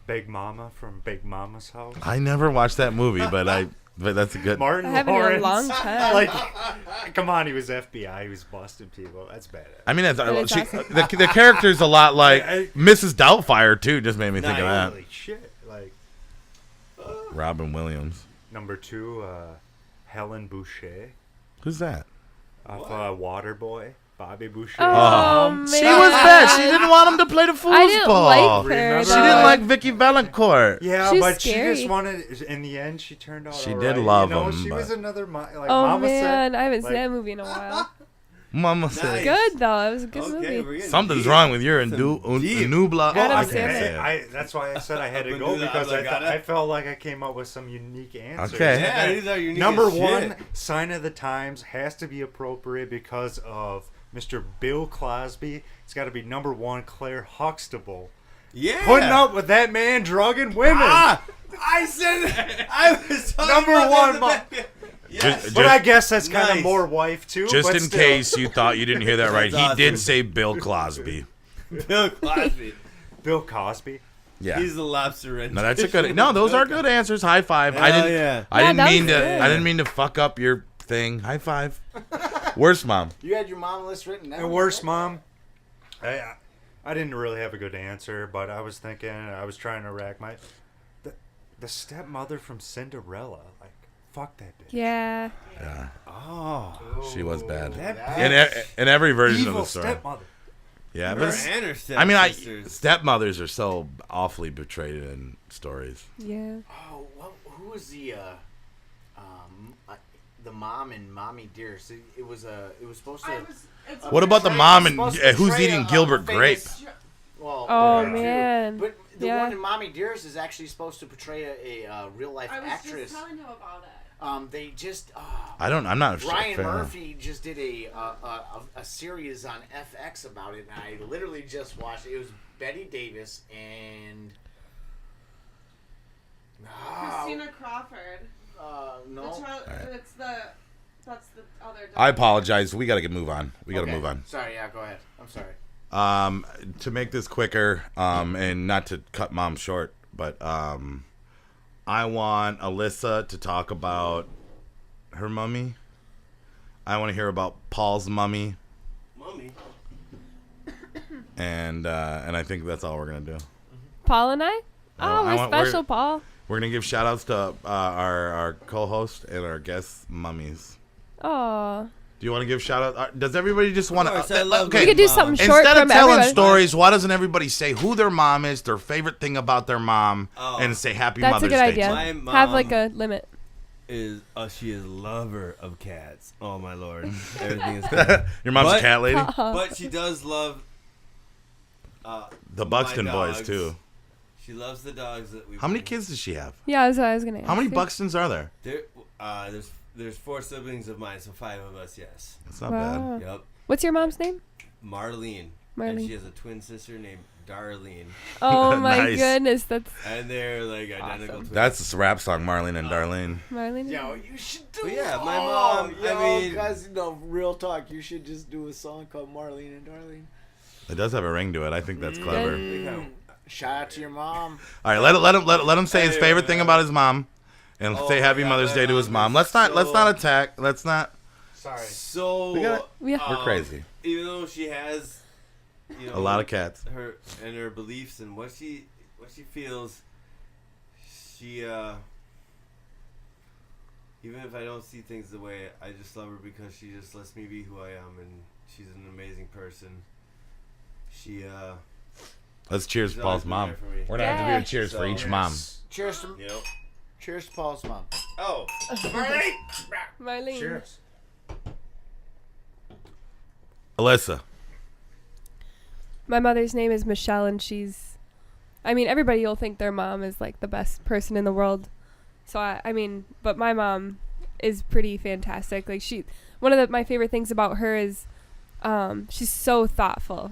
Big Mama from Big Mama's house. I never watched that movie, but that's a good. Martin I haven't in a Lawrence. long time. Like, come on, he was FBI. He was busting people. That's bad. I mean, That is awesome. the character's a lot like I- Mrs. Doubtfire too. Just made me think of that. Holy shit! Like Robin Williams. number 2, Helen Boucher Who's that? off Waterboy, Bobby Boucher. Oh, man. She was bad. She didn't want him to play the foosball. I didn't like her. Remember? She didn't like Vicky Valancourt. Yeah, She's but scary. she just wanted. In the end, she turned out. She all did right. love you know, him, She but- was another. Like Oh Mama man, said, I haven't like, seen that movie in a while. Mama said. Nice. Good though, it was a good Okay, movie. we're getting Something's deep. wrong with your Some deep. Nubla. Adam I, Sandler. that's why I said I had to But go do that, because like, I felt like I came up with some unique answers. Okay. Yeah, these are unique Number as shit. 1, Sign of the Times has to be appropriate because of Mr. Bill Cosby. It's got to be number 1, Claire Huxtable. Yeah. Putting up with that man drugging women. Ah, I said I was talking Number about one, that Mom. in the back. Yes. Just- But I guess that's kind of Nice. more wife too. Just but in still. case you thought you didn't hear that right, That's he did awesome. say Bill Cosby. Bill Cosby. Bill Cosby. Yeah. He's the lobster rendition. No, that's a good. No, those are good answers. High five. I Hell didn't. yeah. I Yeah, didn't that mean was to. good. I didn't mean to fuck up your thing. High five. Worst mom. You had your mom list written down. And worst mom. I didn't really have a good answer, but I was thinking. I was trying to rack my. The stepmother from Cinderella. Like, fuck that bitch. Yeah. Yeah, Oh, she was bad. that In every version Evil of the story. stepmother. Yeah, her but it's- and her I mean, stepsisters. stepmothers are so awfully betrayed in stories. Yeah. Oh, well, who was the mom in Mommy Dearest? It was supposed to. It's What about the portray- mom it's and supposed to who's portray eating a Gilbert Grape? famous- Well, Oh, that too. man. But the Yeah. one in Mommy Dearest is actually supposed to portray a real life I was actress. just telling him about it. They just I'm not a Ryan fan. Murphy just did a series on FX about it, and I literally just watched it. It was Betty Davis and Christina Crawford. no. That's the other. I apologize. We got to move on. We got to Okay. move on. Sorry, yeah, go ahead. I'm sorry. To make this quicker, and not to cut mom short, but I want Alyssa to talk about her mummy. I want to hear about Paul's mummy, Mommy. and I think that's all we're gonna do. Paul and I? Oh, I we're want- special, Paul. We're gonna give shout outs to our co-host and our guest mummies. Oh. Do you want to give shout out? Does everybody just want Of course, I love okay. We could do Mom. something short Instead of from telling everybody. stories, why doesn't everybody say who their mom is, their favorite thing about their mom, Oh. and say Happy That's Mother's a good Day? idea. My mom- Have like a limit. She is lover of cats. Oh my lord, everything is good. Your mom's a But- cat lady. But she does love The Buxton my boys dogs. too. She loves the dogs that we. How many bring. kids does she have? Yeah, that's what I was gonna ask. How many you. Buxtons are there? There's 4 siblings of mine, so 5 of us. Yes. That's not Wow. bad. Yep. What's your mom's name? Marlene. Marlene. And she has a twin sister named Darlene, Oh my Nice. goodness, that's and they're like identical twins. That's a rap song, Marlene and Darlene. Marlene. Yo, you should do. But yeah, my mom. Yo, I mean, guys, no, real talk. You should just do a song called Marlene and Darlene. It does have a ring to it. I think that's clever. Shout out to your mom. All right, let him say his favorite thing about his mom, and say Happy my God, Mother's my Day to his mom mom. is Let's so- not attack. Let's not. Sorry. So Yeah. We're crazy. Even though she has, A lot of cats. her beliefs and what she feels, she even if I don't see things the way, I just love her because she just lets me be who I am, and she's an amazing person. She Let's cheers she's to Paul's always been mom. there for me. We're gonna have to do a cheers for each mom. Cheers to Yep. cheers to Paul's mom. Oh, Marlene. Cheers. Alyssa. My mother's name is Michelle, and everybody will think their mom is like the best person in the world. So but my mom is pretty fantastic. Like one of my favorite things about her is, she's so thoughtful.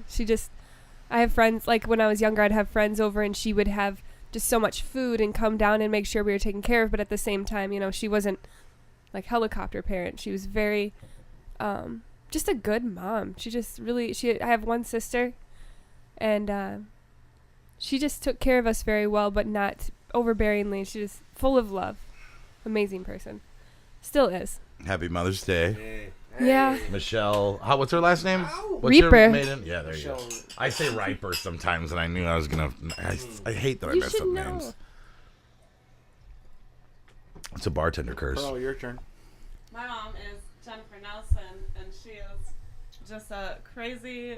I have friends, like when I was younger, I'd have friends over and she would have just so much food and come down and make sure we were taken care of. But at the same time, she wasn't like helicopter parent. She was very, just a good mom. I have one sister, and she just took care of us very well, but not overbearingly. She's just full of love. Amazing person. Still is. Happy Mother's Day. hey. Yeah. Michelle. What's her last name? What's Reaper. Your maiden? Yeah, there you go. Michelle. I say Riper sometimes, and I knew I was gonna. I hate that I You mess should up know. names. It's a bartender curse. Pearl, your turn. My mom is Jennifer Nelson, and she is just a crazy,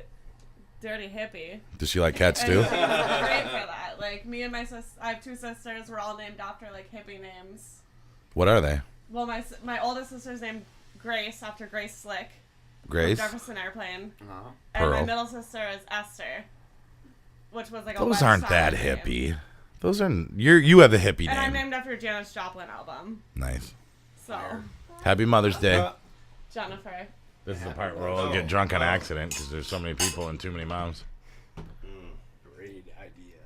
dirty hippie. Does she like cats And too? she's great for that. Like, me and my I have 2 sisters. We're all named after, like, hippie names. What are they? Well, my oldest sister's named Grace, after Grace Slick. Grace. From Jefferson Airplane. Uh-huh. And my Pearl. middle sister is Esther, which was like a Those West aren't that Side name. hippie. Those are you have the hippie And I'm name. named after a Janis Joplin album. Nice. So, Happy Mother's Day. Jennifer. This is the part where we'll get drunk on accident because there's so many people and too many moms. Great idea.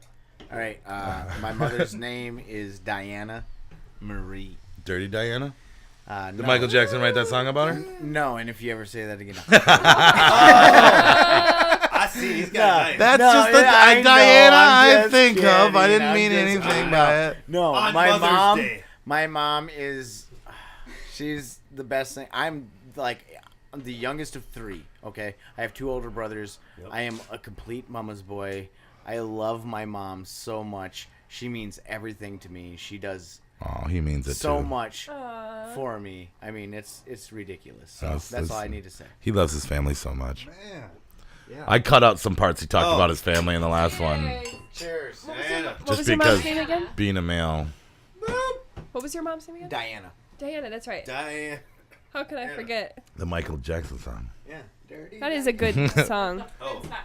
All right. My mother's name is Diana Marie. Dirty Diana. No, Did Michael Jackson write that song about her? No, and if you ever say that again, I see. He's got a knife. That's No, just the yeah, I know, Diana I'm I just think of. I kidding, didn't I'm mean just anything kidding. by it. no, On my Mother's mom. Day. My mom is, she's the best thing. I'm the youngest of 3. Okay, I have 2 older brothers. Yep. I am a complete mama's boy. I love my mom so much. She means everything to me. She does Oh, he means it so too. much for me. I mean, it's ridiculous. So That's- that's all I that's- need to say. He loves his family so much. Man. Yeah. I cut out some parts he talked about his family in the last one. Cheers, Diana. What Just was your mom's because name again? being a male. What was your mom's name again? Diana. Diana, that's right. Diane. How could I forget? The Michael Jackson song. Yeah, dirty. That is a good song. Oh. Princess.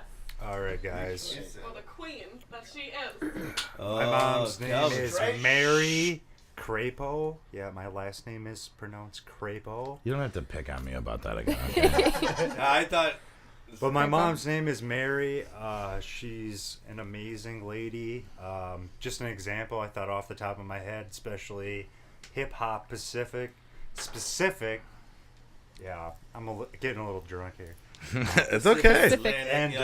All right, guys. Or the queen that she is. My mom's Oh, name is Mary Crapo. Yeah, my last name is pronounced Crapo. You don't have to pick on me about that again. Okay? I thought. But my mom's name is Mary. She's an amazing lady. Just an example I thought off the top of my head, especially hip hop specific. Yeah, I'm getting a little drunk here. It's okay. Specific. And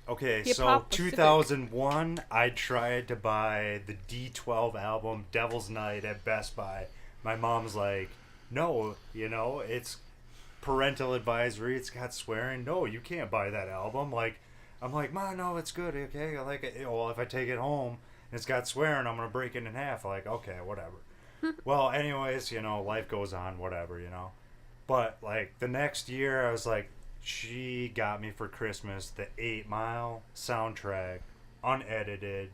okay, so Hip-hop Pacific. 2001, I tried to buy the D12 album Devil's Night at Best Buy. My mom's like, "No, it's parental advisory. It's got swearing. No, you can't buy that album." I'm like, "Mom, no, it's good. Okay, I like it. Well, if I take it home and it's got swearing, I'm gonna break it in half." Like, okay, whatever. Well, anyways, life goes on, whatever, But like the next year, I was like, she got me for Christmas the 8 Mile soundtrack, unedited,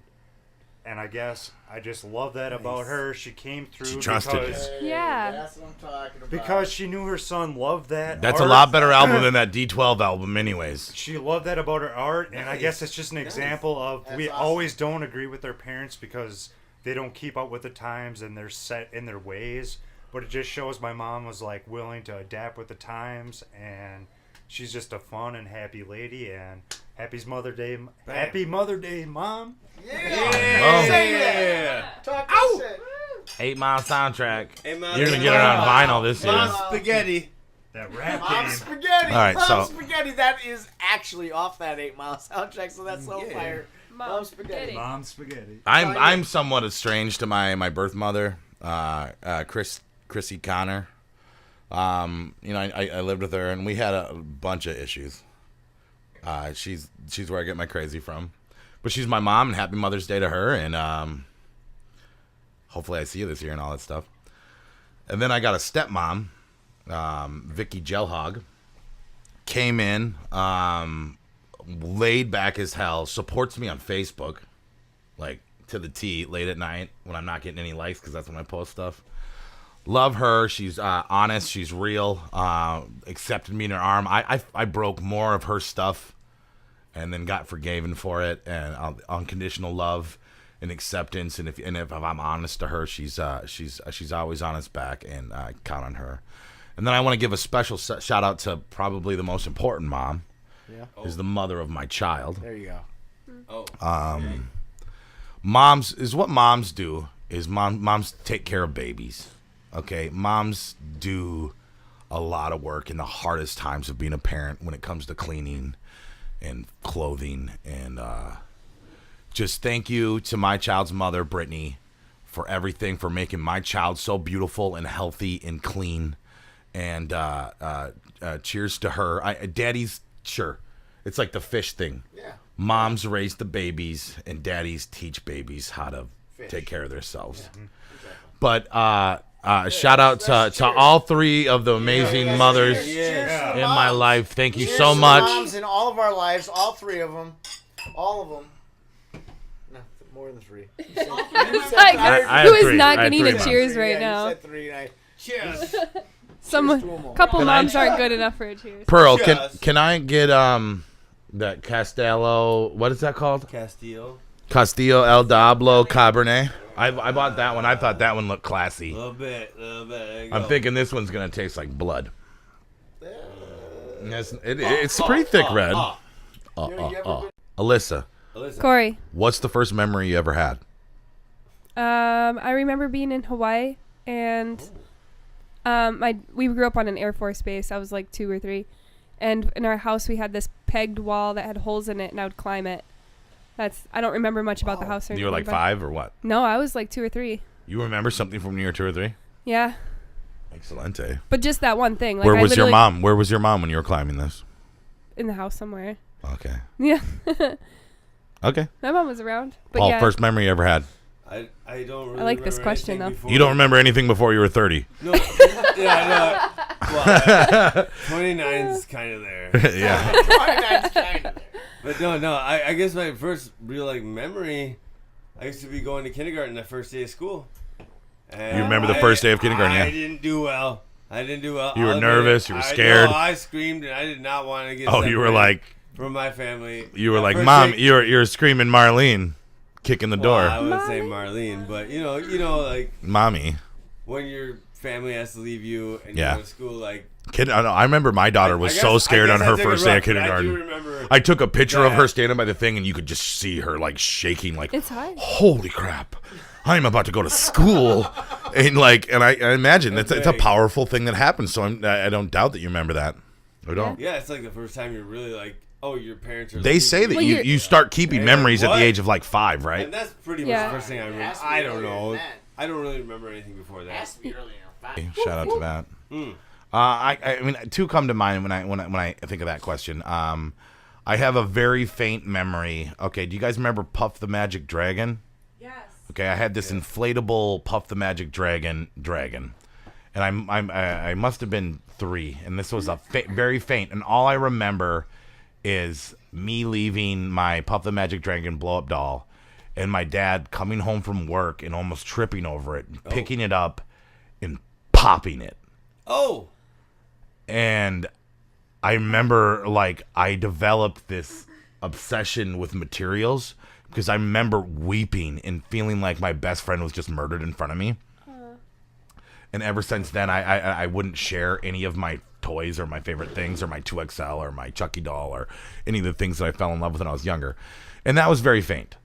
and I guess I just love that about her. She came through She trusted because, you. Yeah. That's what I'm talking about. because she knew her son loved that. That's a art. lot better album than that D12 album, anyways. She loved that about her art, and I guess it's just an example of That's we awesome. always don't agree with our parents because they don't keep up with the times and they're set in their ways. But it just shows my mom was like willing to adapt with the times, and she's just a fun and happy lady. And happy Mother's Day, Mom. Yeah. Talk that shit. 8 Mile soundtrack. 8 Mile You're gonna get it on vinyl this year. Mom's spaghetti. That rap Mom game. Spaghetti. All right, Mom so- Spaghetti. That is actually off that 8 Mile soundtrack, so that's so fire. Mom Spaghetti. Mom spaghetti. I'm somewhat estranged to my birth mother, Chrissy Connor. I lived with her, and we had a bunch of issues. She's where I get my crazy from, but she's my mom, and happy Mother's Day to her, and hopefully I see you this year and all that stuff. And then I got a stepmom, Vicky Gelhog, came in, laid back as hell, supports me on Facebook, like to the T, late at night when I'm not getting any likes because that's when I post stuff. Love her. She's honest. She's real. Accepted me in her arm. I broke more of her stuff, and then got forgiven for it. And unconditional love and acceptance. And if I'm honest to her, she's always honest back, and I count on her. And then I want to give a special shout out to probably the most important mom. Yeah. Is the mother of my child. There you go. Moms is what moms do. Is moms take care of babies. Okay, moms do a lot of work in the hardest times of being a parent when it comes to cleaning and clothing. And just thank you to my child's mother, Brittany, for everything, for making my child so beautiful and healthy and clean. And cheers to her. Daddy's, sure, it's like the fish thing. Yeah. Moms raise the babies, and daddies teach babies how to take care of themselves. Yeah. But shout out to all 3 of the amazing mothers Yeah. in my life. Thank you Cheers so to much. moms in all of our lives, all 3 of them, all of them. No, more than 3. It's like, I who had is 3. not I had getting 3 a moms. cheers Yeah, right you now? said 3, and I Cheers. Some to 'em all. couple Can I- moms aren't good enough for a cheers. Pearl, Yes. can I get that Castello? What is that called? Castillo. Castillo El Diablo Cabernet. I bought that one. I thought that one looked classy. Little bit. There you I'm go. thinking this one's gonna taste like blood. It's pretty thick red. Alyssa, Alyssa. Corey, what's the first memory you ever had? I remember being in Hawaii, and we grew up on an Air Force base. I was like 2 or 3, and in our house we had this pegged wall that had holes in it, and I would climb it. I don't remember much about the house or anything. You were like but- 5 or what? No, I was like 2 or 3. You remember something from when you were 2 or 3? Yeah, Excelente. but just that one thing. Like, Where I was your literally- mom? Where was your mom when you were climbing this? In the house somewhere. Okay. Yeah, Okay. my mom was around. But Paul, yeah, first memory you ever had? I don't really I like this remember question, anything though. before- You don't remember anything before you were 30. No. Yeah, no. Well, 29's kind of there. Yeah. 29's kind of there. But no. I guess my first real memory, I used to be going to kindergarten that first day of school. And You remember the first day of kindergarten, I yeah? didn't do well. You were I'll admit nervous, it. you were scared. No, I screamed and I did not want to get Oh, you were separated like, from my family. you were That like, first Mom, day- you're screaming Marlene, kicking the door. Well, I would say Marlene, but you know, like Mommy. when your family has to leave you and Yeah. you go to school, like I remember my daughter was so scared on her first day of kindergarten. I took a picture of her standing by the thing, and you could just see her like shaking, like, it's high. holy crap, I'm about to go to school. and I imagine it's a powerful thing that happens. So I don't doubt that you remember that. I don't. Yeah, it's like the first time you're really like, oh, your parents are. They say that you start keeping memories at the age of like 5, right? And that's pretty much Yeah. the first thing I remember. Has to be I don't earlier know. than that. I don't really remember anything before It that. has to be earlier. Shout out to that. Mm. I mean, 2 come to mind when I think of that question. I have a very faint memory. Okay, do you guys remember Puff the Magic Dragon? Yes. Okay, I had this inflatable Puff the Magic Dragon, and I must have been 3, and this was a very faint, and all I remember is me leaving my Puff the Magic Dragon blow up doll, and my dad coming home from work and almost tripping over it, and picking it up and popping it. Oh. And I remember, like, I developed this obsession with materials because I remember weeping and feeling like my best friend was just murdered in front of me. And ever since then, I wouldn't share any of my toys or my favorite things or my 2XL or my Chucky doll or any of the things that I fell in love with when I was younger. And that was very faint.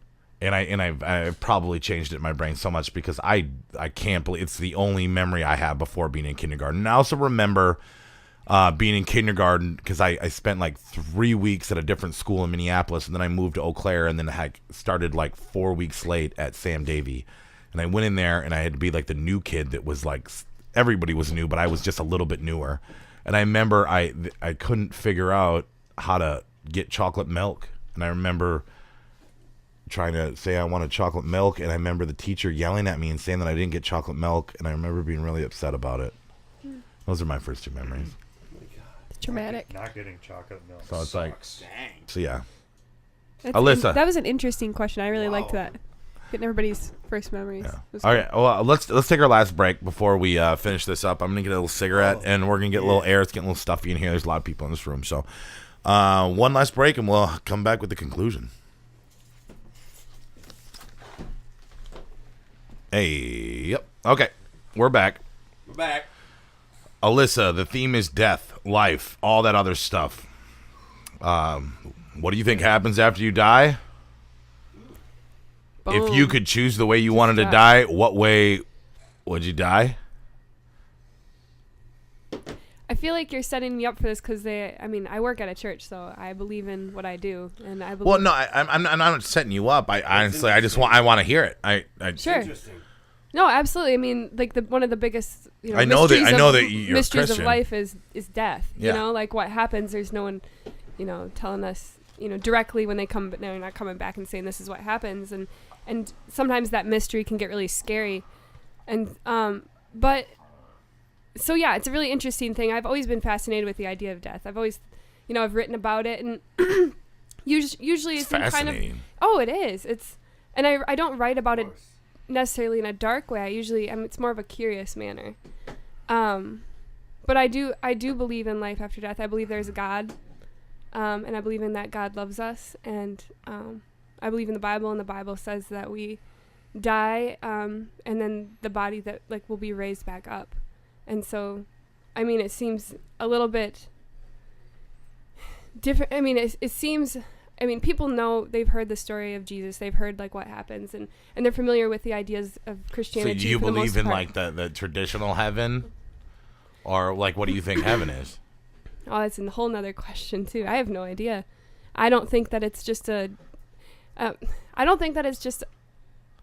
And I probably changed it in my brain so much because I can't believe it's the only memory I have before being in kindergarten. And I also remember being in kindergarten because I spent like 3 weeks at a different school in Minneapolis, and then I moved to Eau Claire, and then I started like 4 weeks late at Sam Davy. And I went in there, and I had to be like the new kid that was like, everybody was new, but I was just a little bit newer. And I remember I couldn't figure out how to get chocolate milk. And I remember trying to say I wanted chocolate milk, and I remember the teacher yelling at me and saying that I didn't get chocolate milk, and I remember being really upset about it. Those are my first two memories. Traumatic. Not getting chocolate milk. So it's like, Dang. so yeah. That's Alyssa. that was an interesting question. I really liked that. Getting everybody's first memories. Yeah. Was All good. right. Well, let's take our last break before we finish this up. I'm gonna get a little cigarette, and we're gonna get a little air. It's getting a little stuffy in here. There's a lot of people in this room. So, one last break, and we'll come back with the conclusion. Hey. Yep. Okay. We're back. We're back. Alyssa, the theme is death, life, all that other stuff. What do you think happens after you die? If Boom. you could choose the way you wanted to die, what way would you die? I feel like you're setting me up for this because I work at a church, so I believe in what I do, and I believe. Well, no, I'm not setting you up. I honestly, I want to hear it. I Sure. Interesting. No, absolutely. I mean, like one of the biggest, I know that you're mysteries Christian. of life is death. Yeah. You know, like what happens. There's no one, telling us, directly when they come, but they're not coming back and saying this is what happens, and sometimes that mystery can get really scary, and but so yeah, it's a really interesting thing. I've always been fascinated with the idea of death. I've always, I've written about it, and usually it's in kind of fascinating. it is. It's and I don't write about it necessarily in a dark way. I usually it's more of a curious manner, but I do believe in life after death. I believe there's a God, and I believe in that God loves us, and I believe in the Bible, and the Bible says that we die, and then the body that will be raised back up. And so I mean, it seems a little bit different. I mean, it seems people know, they've heard the story of Jesus. They've heard what happens, and they're familiar with the ideas of So Christianity. do you for the believe most in part. the traditional heaven, or what do you think heaven is? Oh, that's a whole nother question too. I have no idea. I don't think that it's just I don't think that it's just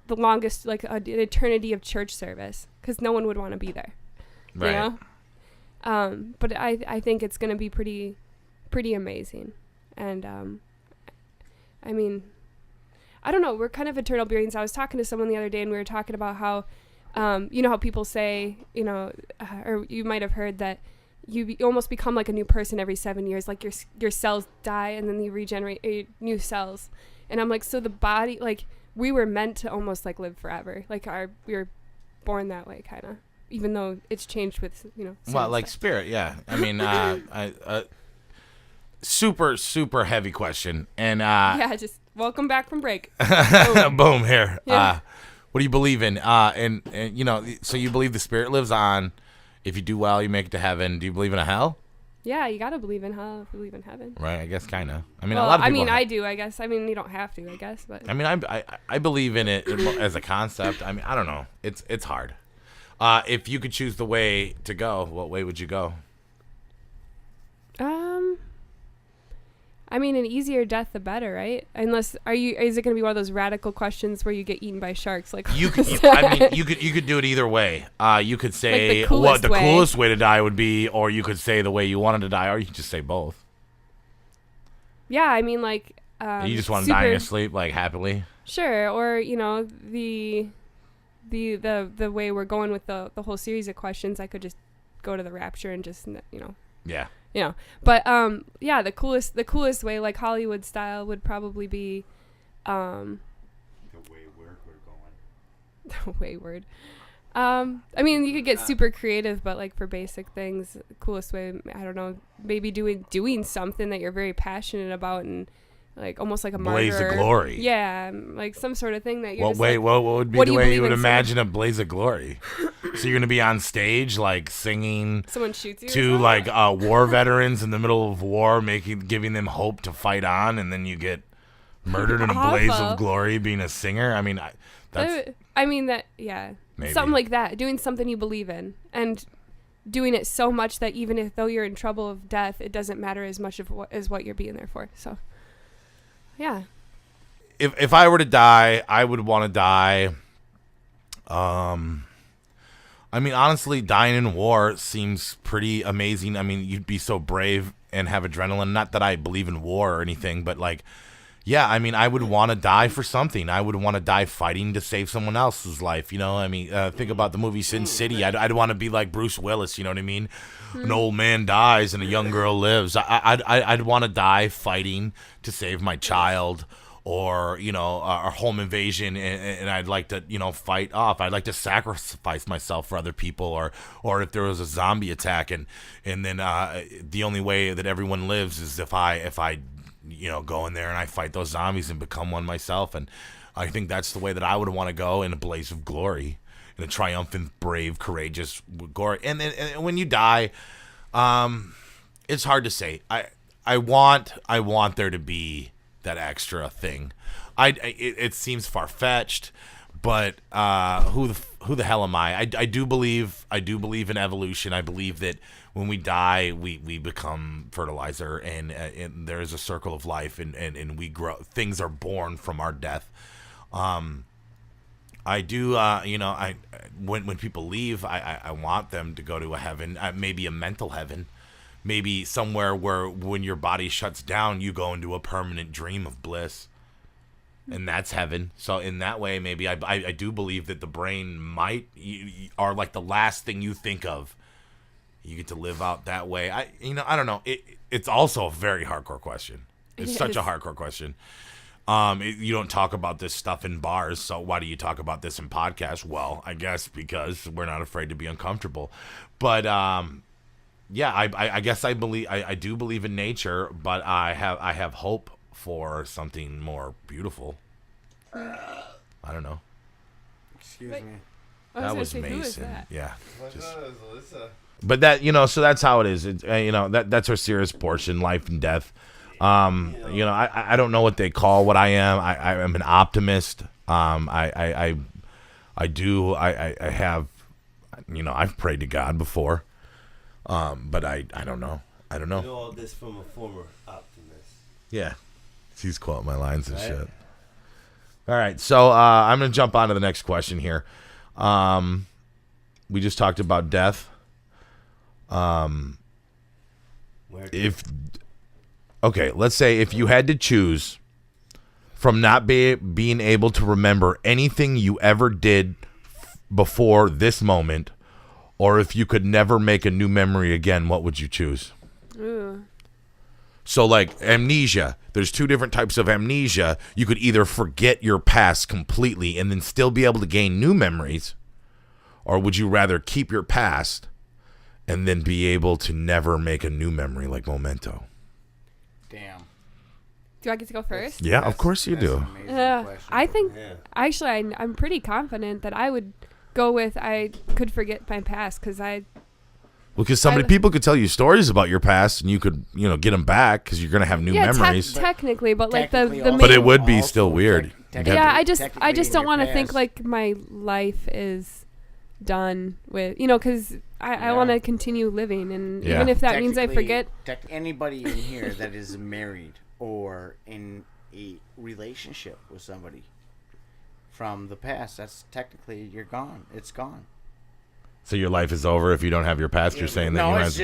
the longest an eternity of church service, because no one would want to be there. Right. You know? But I think it's going to be pretty amazing, and I mean, I don't know. We're kind of eternal beings. I was talking to someone the other day, and we were talking about how, how people say, or you might have heard that you almost become like a new person every 7 years. Like your cells die, and then you regenerate new cells. And I'm like, so the body, we were meant to almost live forever. We were born that way, kind of. Even though it's changed with, Well, stuff. spirit, yeah. I mean, super heavy question, and Yeah, just welcome back from break. boom here. Yeah. What do you believe in? And so you believe the spirit lives on. If you do well, you make it to heaven. Do you believe in a hell? Yeah, you gotta believe in hell if you believe in heaven. Right, I guess kind of. I mean, Well, a lot of people. I do. I guess. I mean, you don't have to. I guess, but I mean, I believe in it as a concept. I mean, I don't know. It's hard. If you could choose the way to go, what way would you go? I mean, an easier death the better, right? Unless is it gonna be one of those radical questions where you get eaten by sharks? You could do it either way. You could say what the coolest way to die would be, or you could say the way you wanted to die, or you could just say both. Yeah, I mean, you just want to die in your sleep, happily. Sure, or the way we're going with the whole series of questions, I could just go to the rapture and just Yeah. But yeah, the coolest way, Hollywood style, would probably be The way Wayward. I mean, you could get super creative, but like for basic things, the coolest way, I don't know, maybe doing something that you're very passionate about and like almost like a Blaze martyr. of glory. Yeah, like some sort of thing that you're just What would be what the do you way you believe would in, imagine a blaze of glory? So you're gonna be on stage like singing someone shoots you or to something? like war veterans in the middle of war, giving them hope to fight on, and then you get murdered in a blaze Awful. of glory being a singer. I mean, yeah, Maybe. something like that. Doing something you believe in and doing it so much that even though you're in trouble of death, it doesn't matter as much as what you're being there for. So, yeah. If I were to die, I would want to die. I mean, honestly, dying in war seems pretty amazing. I mean, you'd be so brave and have adrenaline. Not that I believe in war or anything, but like, yeah, I mean, I would want to die for something. I would want to die fighting to save someone else's life. You know, I mean, think about the movie Sin City. I'd want to be like Bruce Willis. You know what I mean? An old man dies and a young girl lives. I'd want to die fighting to save my child. Or, you know, a home invasion, and I'd like to, you know, fight off. I'd like to sacrifice myself for other people, or if there was a zombie attack, and then the only way that everyone lives is if I, you know, go in there and I fight those zombies and become one myself. And I think that's the way that I would want to go, in a blaze of glory, in a triumphant, brave, courageous glory. And when you die, it's hard to say. I want there to be that extra thing. It seems far-fetched, but who the hell am I? I do believe in evolution. I believe that when we die, we become fertilizer, and there is a circle of life, and we grow. Things are born from our death. I do, you know, when people leave, I want them to go to a heaven, maybe a mental heaven. Maybe somewhere where when your body shuts down, you go into a permanent dream of bliss. And that's heaven. So in that way, maybe I do believe that the brain are like the last thing you think of. You get to live out that way. I don't know. It's also a very hardcore question. It's such a hardcore question. You don't talk about this stuff in bars, so why do you talk about this in podcasts? Well, I guess because we're not afraid to be uncomfortable. But yeah, I guess I do believe in nature, but I have hope for something more beautiful. I don't know. Excuse Wait. me. I That was gonna say, who is Mason. that? Yeah. What Just- does Alyssa? But that, you know, so that's how it is. It's, you know, that's our serious portion, life and death. You know, I don't know what they call what I am. I am an optimist. I have, you know, I've prayed to God before. But I don't know. I don't I know. know all this from a former optimist. Yeah. He's quoting my lines and Right. shit. All right. So I'm going to jump on to the next question here. We just talked about death. Let's say if you had to choose from not being able to remember anything you ever did before this moment, or if you could never make a new memory again, what would you choose? Ooh. So like amnesia, there's two different types of amnesia. You could either forget your past completely and then still be able to gain new memories, or would you rather keep your past and then be able to never make a new memory like Memento? Damn. Do I get to go first? Yeah, of course you That's do. an amazing question. I think Yeah. actually I'm pretty confident that I would go with I could forget my past because Because people could tell you stories about your past and you could, you know, get them back because you're going to have new memories. Technically, but like Technically the also- But main, it would be also still weird. yeah, I just technically in don't your want to think past- like my life is done with, you know, because I Yeah. want to continue living, and Yeah. even if that means I Technically, forget. Anybody in here that is married or in a relationship with somebody from the past, that's technically you're gone. It's gone. So your life is over if you don't have your past. You're saying that No, you it's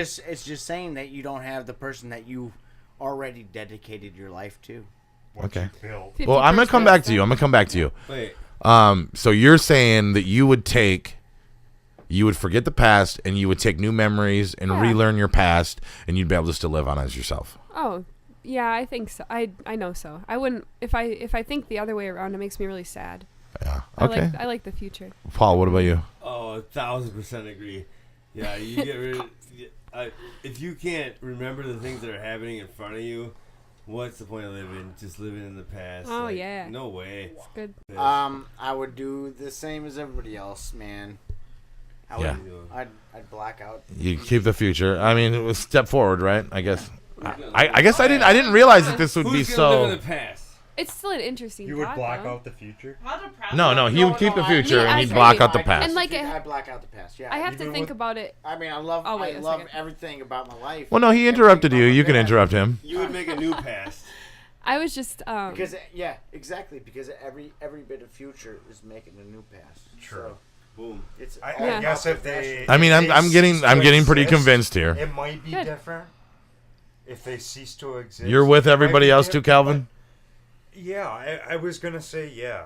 just saying that you don't have the person that you already dedicated your life to. Okay. Built. 50% Well, I'm going to come back to you. Wait. So you're saying that you would forget the past and you would take new memories and Yeah. relearn your past, and you'd be able to still live on as yourself. Oh, yeah, I think so. I know so. I wouldn't if I think the other way around. It makes me really sad. Yeah. Okay. I like the future. Paul, what about you? Oh, 1,000% agree. Yeah, you get rid of, if you can't remember the things that are happening in front of you, what's the point of living? Just living in the past. Oh, yeah. No way. It's good. I would do the same as everybody else, man. Yeah. I'd black out. You keep the future. I mean, it was step forward, right? I guess. I guess I didn't realize that this would be Who's gonna live in so. the past? It's still an interesting You would thought, block though. out the future. How depressing. No, he would keep the future and I he'd agree. block out the past. And like I black out the past. Yeah. I have to Even think with- about it. I mean, I love wait a love second. everything about my life. Well, no, he interrupted you. You can interrupt him. You would make a new past. I was just Because exactly, because every bit of future is making a new past. True. So Boom. it's I Yeah. guess if they. I mean, if I'm they getting cease to pretty exist, convinced here. It might be Good. different if they cease to exist. You're with It might everybody be else too, different, Calvin? but Yeah, I was gonna say yeah.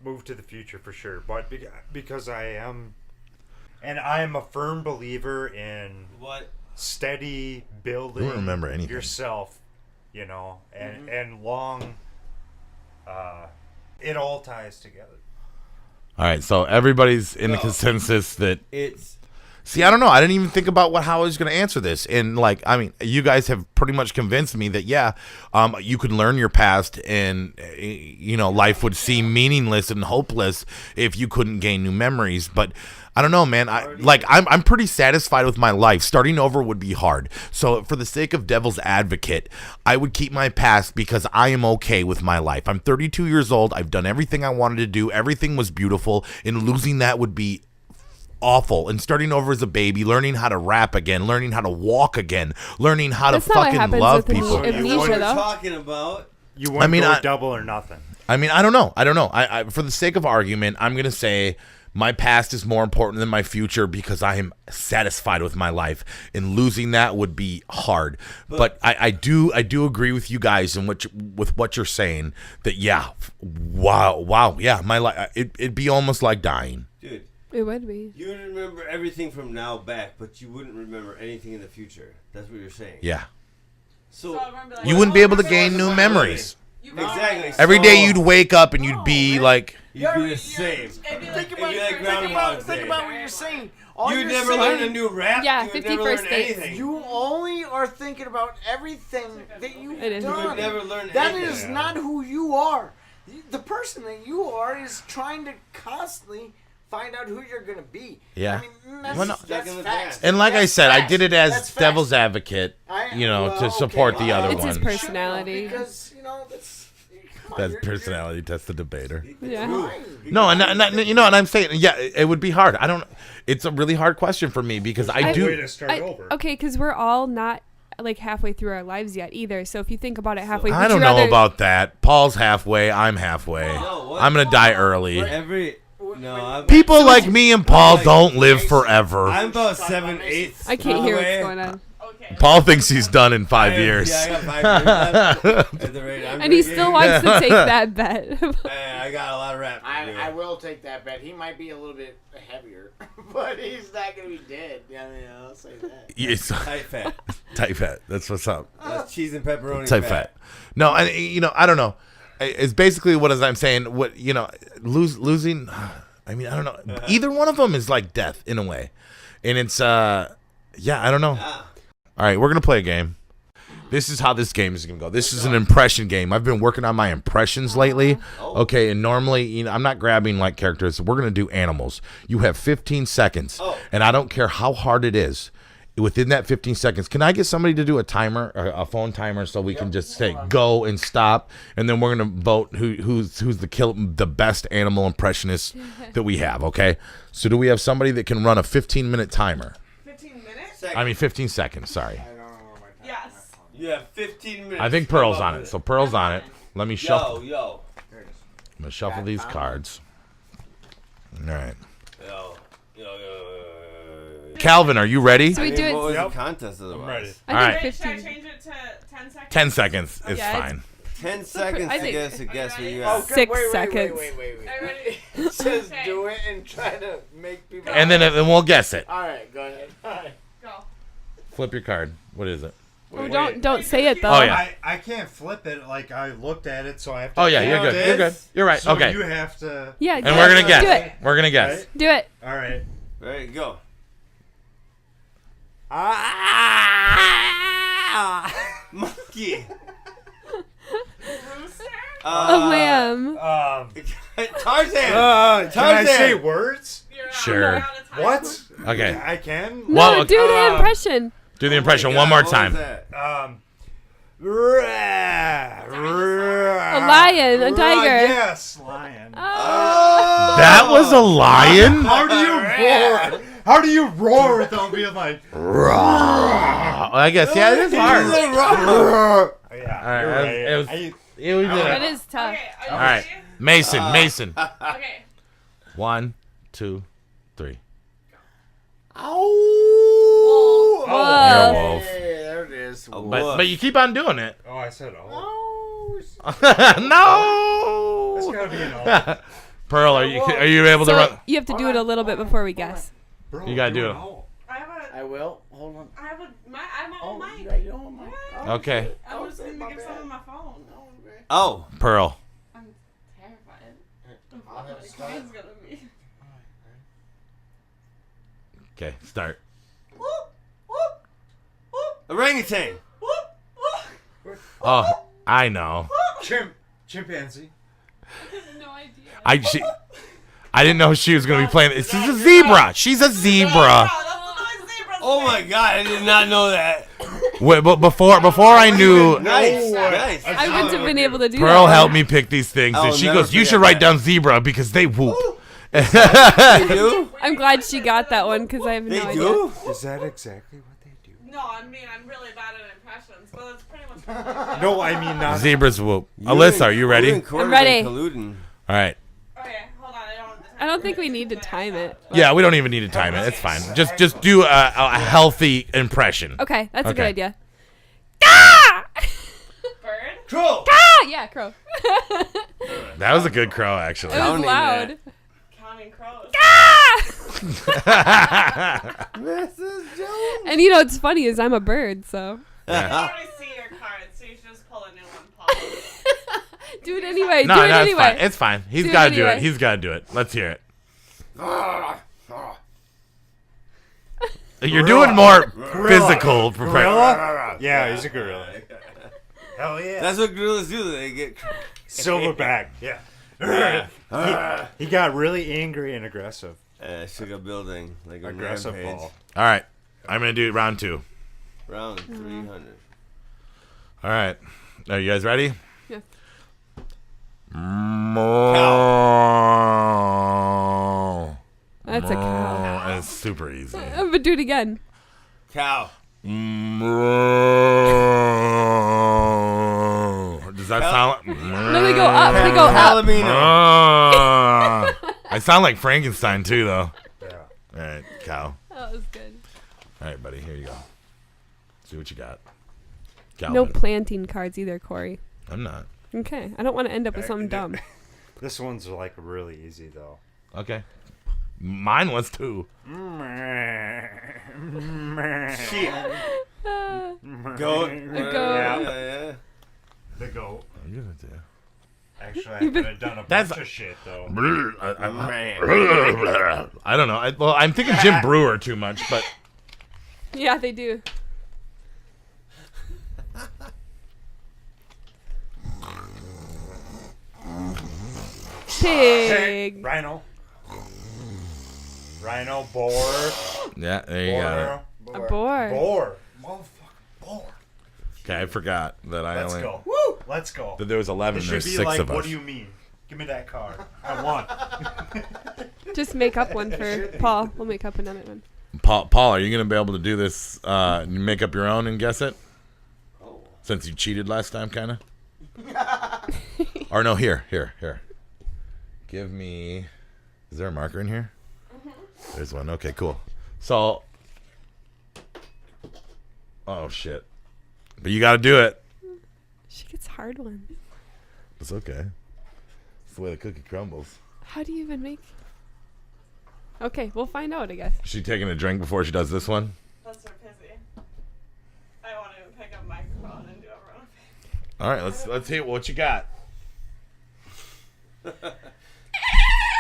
Move to the future for sure, but because I am a firm believer in What? steady building I don't remember anything. yourself, and long. It all ties together. All right, so everybody's in the No. consensus that. It's See, I don't know. I didn't even think about how I was going to answer this. And, like, I mean, you guys have pretty much convinced me that, yeah, you could learn your past and, life would seem meaningless and hopeless if you couldn't gain new memories. But I don't know, man. I'm pretty satisfied with my life. Starting over would be hard. So for the sake of devil's advocate, I would keep my past because I am okay with my life. I'm 32 years old. I've done everything I wanted to do. Everything was beautiful. And losing that would be awful. And starting over as a baby, learning how to rap again, learning how to walk again, learning how That's to not what fucking happens love with people. amnesia, what we're though. talking about. You want mean, to go I- double or nothing. I mean, I don't know. I for the sake of argument, I'm going to say my past is more important than my future because I am satisfied with my life, and losing that would be hard. But I do agree with you guys and with what you're saying that wow, yeah, my life it'd be almost like dying. Dude, It would be. you would remember everything from now back, but you wouldn't remember anything in the future. That's what you're saying. Yeah, So, So everyone be like, you wouldn't be able to so gain what's new the point of memories. living? Exactly. Every day So you'd wake up and you'd be like, you'd be the same. Think It'd be like Groundhog Day. think about what you're saying. All You'd you're never saying, learn a new rap. Yeah, you would 50 never first learn dates. anything. You only are thinking about everything that you've It is. You would done. never learn That anything. is not who you are. The person that you are is trying to constantly find out who you're gonna be. Yeah. I mean, that's, Well, no. that's Stuck in the facts. past. and like I That's said, I facts. did it That's as facts. devil's advocate, Well, to support okay, the other It's his one. personality. Because that's come on, That you're- personality test the debater. Yeah. you're- No, and I'm saying, yeah, it would be hard. It's a really hard question for me because I Way do. to start over. Okay, because we're all not like halfway through our lives yet either. So if you think about it halfway, I would don't you know rather- about that. Paul's halfway. I'm halfway. No, what? I'm gonna die early. I'm People like me and Paul don't live forever. I'm about 7/8. I can't hear what's going on. Okay. Paul thinks he's done in 5 years. Yeah, I got 5 years left. At the rate I'm And he drinking. still wants to take that bet. I got a lot of rap. to do. I will take that bet. He might be a little bit heavier, but he's not gonna be dead. I mean, I'll say that. Yes. Tight fat. Tight fat. That's what's up. That's cheese and pepperoni. Tight fat. No, and I don't know. It's basically what as I'm saying. What losing. I mean, I don't know. Either one of them is like death in a way, and it's I don't know. All right, we're gonna play a game. This is how this game is gonna go. This is an impression game. I've been working on my impressions lately. Okay, and normally, I'm not grabbing like characters. We're gonna do animals. You have 15 seconds, and I don't care how hard it is. Within that 15 seconds, can I get somebody to do a timer, a phone timer, so we can just say go and stop, and then we're gonna vote who's the best animal impressionist that we have. Okay, so do we have somebody that can run a 15-minute timer? 15 minutes? I mean 15 seconds. Sorry, Yes. You have 15 minutes. I think Pearl's on it. So Pearl's on it. Let me shuffle. Yo. There it is. I'm gonna shuffle these cards. All right, Yo. Calvin, are you ready? So we do What was it. Yep. the contest I'm otherwise? ready. I All think right. Should I 15. change it to 10 seconds? 10 seconds is Yeah, it's- fine. 10 seconds I to think- guess what you Oh, got. good. 6 wait, seconds. Wait. Are you ready? It says Okay. do it and try to make people. And then we'll guess it. All right, go ahead. All right. Go. Flip your card. What is it? Oh, don't say it though. Oh, yeah. I can't flip it. Like I looked at it, so I have to. Oh yeah, you're good. You're good. You're right. So Okay. you have to. Yeah. And do we're it. gonna guess. Do it. We're gonna guess. Right? Do it. All right. Ready, go. Monkey. A lamb. Tarzan. Can I Tarzan. say words? You're Sure. out of time. What? Okay. I can. No, Well, do the impression. Do the impression one more time. A lion, a tiger. Yes, lion. That was a lion? How do you roar? How do you roar without being like? I guess, yeah, it is hard. Yeah. All right. You're right. It was It is tough. Okay, are you all right. ready? Mason. Okay. 1, 2, 3. Whoa. You're a wolf. Hey, there it is. But you keep on doing it. Oh, I said oh. No. That's gotta be an oh. Pearl, are you able to So run? you have to do it a little bit before we guess. Bro, You gotta do an it. oh. I will. Hold on. I have my own mic. You don't mind. Okay. I'm just going to give some of my phone. Oh. Pearl. I'm terrified of what my coin's going to be. Okay, start. Orangutan. Oh, I know. Chimpanzee. No idea. I didn't know she was gonna be playing. She's a zebra. She's a zebra. Oh my god, I did not know that. Wait, but before I knew, Nice, nice. I wouldn't have been able to do Pearl that. helped me pick these things, and I'll she never goes, "You forget should write that. down zebra because they whoop." They do? I'm glad she got that one because I have no They idea. do? Is that exactly what they do? No, I mean, I'm really bad at impressions, but that's pretty much what No, I mean not. Zebras whoop. Alyssa, are you ready? I'm ready. All right. Okay, hold on. I don't think we need to time it. Yeah, we don't even need to time it. It's fine. Just do a healthy impression. Okay, that's a good Okay. idea. Bird? Crow. Yeah, crow. That was a good crow, actually. It was Counting loud. Counting crows. Mrs. Jones. And you know what's funny is I'm a bird, so I already see your card, so you should just pull a new one, Paul. do it anyway. No, do it no, anyway. it's fine. It's fine. He's Do it got to do it. anyway. He's got to do it. Let's hear it. You're doing more physical. Gorilla? Yeah, he's a gorilla. Hell yeah. That's what gorillas do. They get. Silverback. Yeah. he got really angry and aggressive. Shook a building like a Aggressive rampage. ball. All right. I'm going to do round 2. Round 300. All right. Are you guys ready? Yeah. That's a cow. It's super easy. But do it again. Cow. Does that sound like... No, they go up. They go up. Palomino. I sound like Frankenstein too, though. Yeah. All right, cow. That was good. All right, buddy, here you go. See what you got. No Calvin. planting cards either, Corey. I'm not. Okay. I don't want to end up with something dumb. This one's like really easy though. Okay. Mine was too. Sheep. Ah, Goat. goat. Yeah. The goat. I'm gonna do. Actually, I could have done a That's- bunch of shit though. I don't know. Well, I'm thinking Jim Brewer too much, but yeah, they do. Pig. Rhino. Rhino, boar. yeah, there you go. A boar. Boar. Motherfucker, boar. Okay, I forgot that I Let's only go. Woo! Let's go. that there was 11. It should There's be 6 like, of us. what do you mean? Give me that card. I want. Just make up one for Paul. We'll make up another one. Paul, are you gonna be able to do this? Make up your own and guess it. Since you cheated last time, kind of. Or no, here. Give me. Is there a marker in here? There's one. Okay, cool. So. Oh shit! But you got to do it. She gets hard ones. It's okay. It's the way the cookie crumbles. How do you even make? Okay, we'll find out, I guess. Is she taking a drink before she does this one? That's her pissy. I won't even pick up All right, let's hear what you got.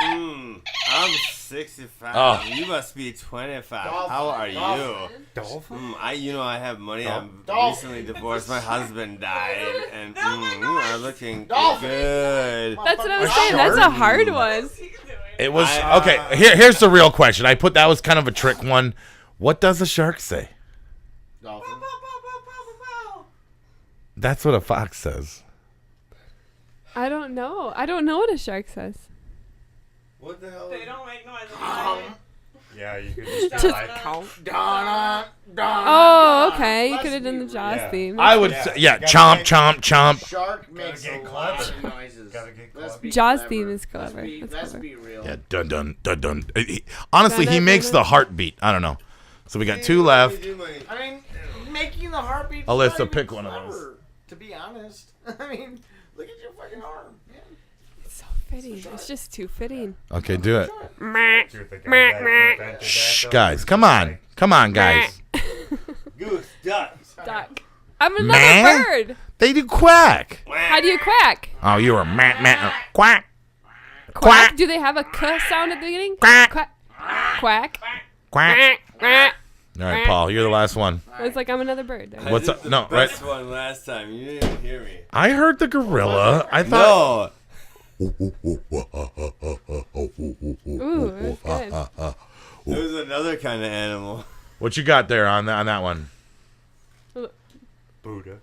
I'm 65. Oh. You must be 25. How are you? Dolphin? I have money. I'm Dolphin. recently divorced. My husband died, and you are looking Dolphin. good. That's what I was saying. That's a hard one. It was okay. Here's the real question. That was kind of a trick one. What does a shark say? Dolphin. That's what a fox says. I don't know. I don't know what a shark says. What the hell? They don't make noise. Yeah, you could just Just be like, count. Donna. Oh, okay. You Let's could have done the be Jaws real. theme. I would say, chomp, chomp, chomp. Shark makes get a lot clever. of noises. Gotta get Let's clever. be Jaws clever. theme is clever. Let's That's be clever. real. Yeah, dun dun dun dun. Honestly, he Dun, dun, makes dun, the dun. heartbeat. I don't know. So we got two left. I mean, making the heartbeat. Alyssa, not even pick one of clever, those. To be honest, I mean, look at your fucking arm. Man. It's so fitting. It's just too fitting. Okay, do it. You're the guy that invented that, Shh, though. guys, come on, guys. Goose, duck. Duck. I'm another Man? bird. They do quack. How do you quack? Oh, you were quack. Quack? Do they have a k sound at the beginning? Quack. Quack. Quack. Quack. Quack. All right, Paul, you're the last one. It's like I'm another bird. I What's did up? the No, right. best one last time. You didn't even hear me. I heard the gorilla. I thought. Ooh, that's good. It was another kind of animal. What you got there on that one? Buddha.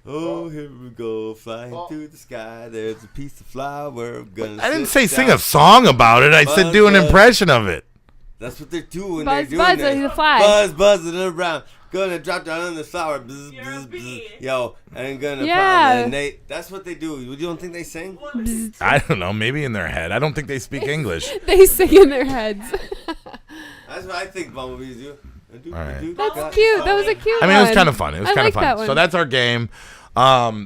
Oh, here we go, flying through the sky. There's a piece of flower. Gonna I didn't sit say sing down. a song about it. I said do an Buzz, impression of it. That's what they're doing. Buzz, they're buzz, doing the this. fly. Buzz, buzzing around. Gonna drop down on the flower. Bzz, You're a bzz, bee. bzz. Yo, and gonna Yeah. pollinate. That's what they do. You don't think they sing? I don't know. Maybe in their head. I don't think they speak English. They sing in their heads. That's what I think bumblebees do. All right. That's cute. That was a cute one. I mean, it was kind of fun. It was I kind like of that fun. one. So that's our game.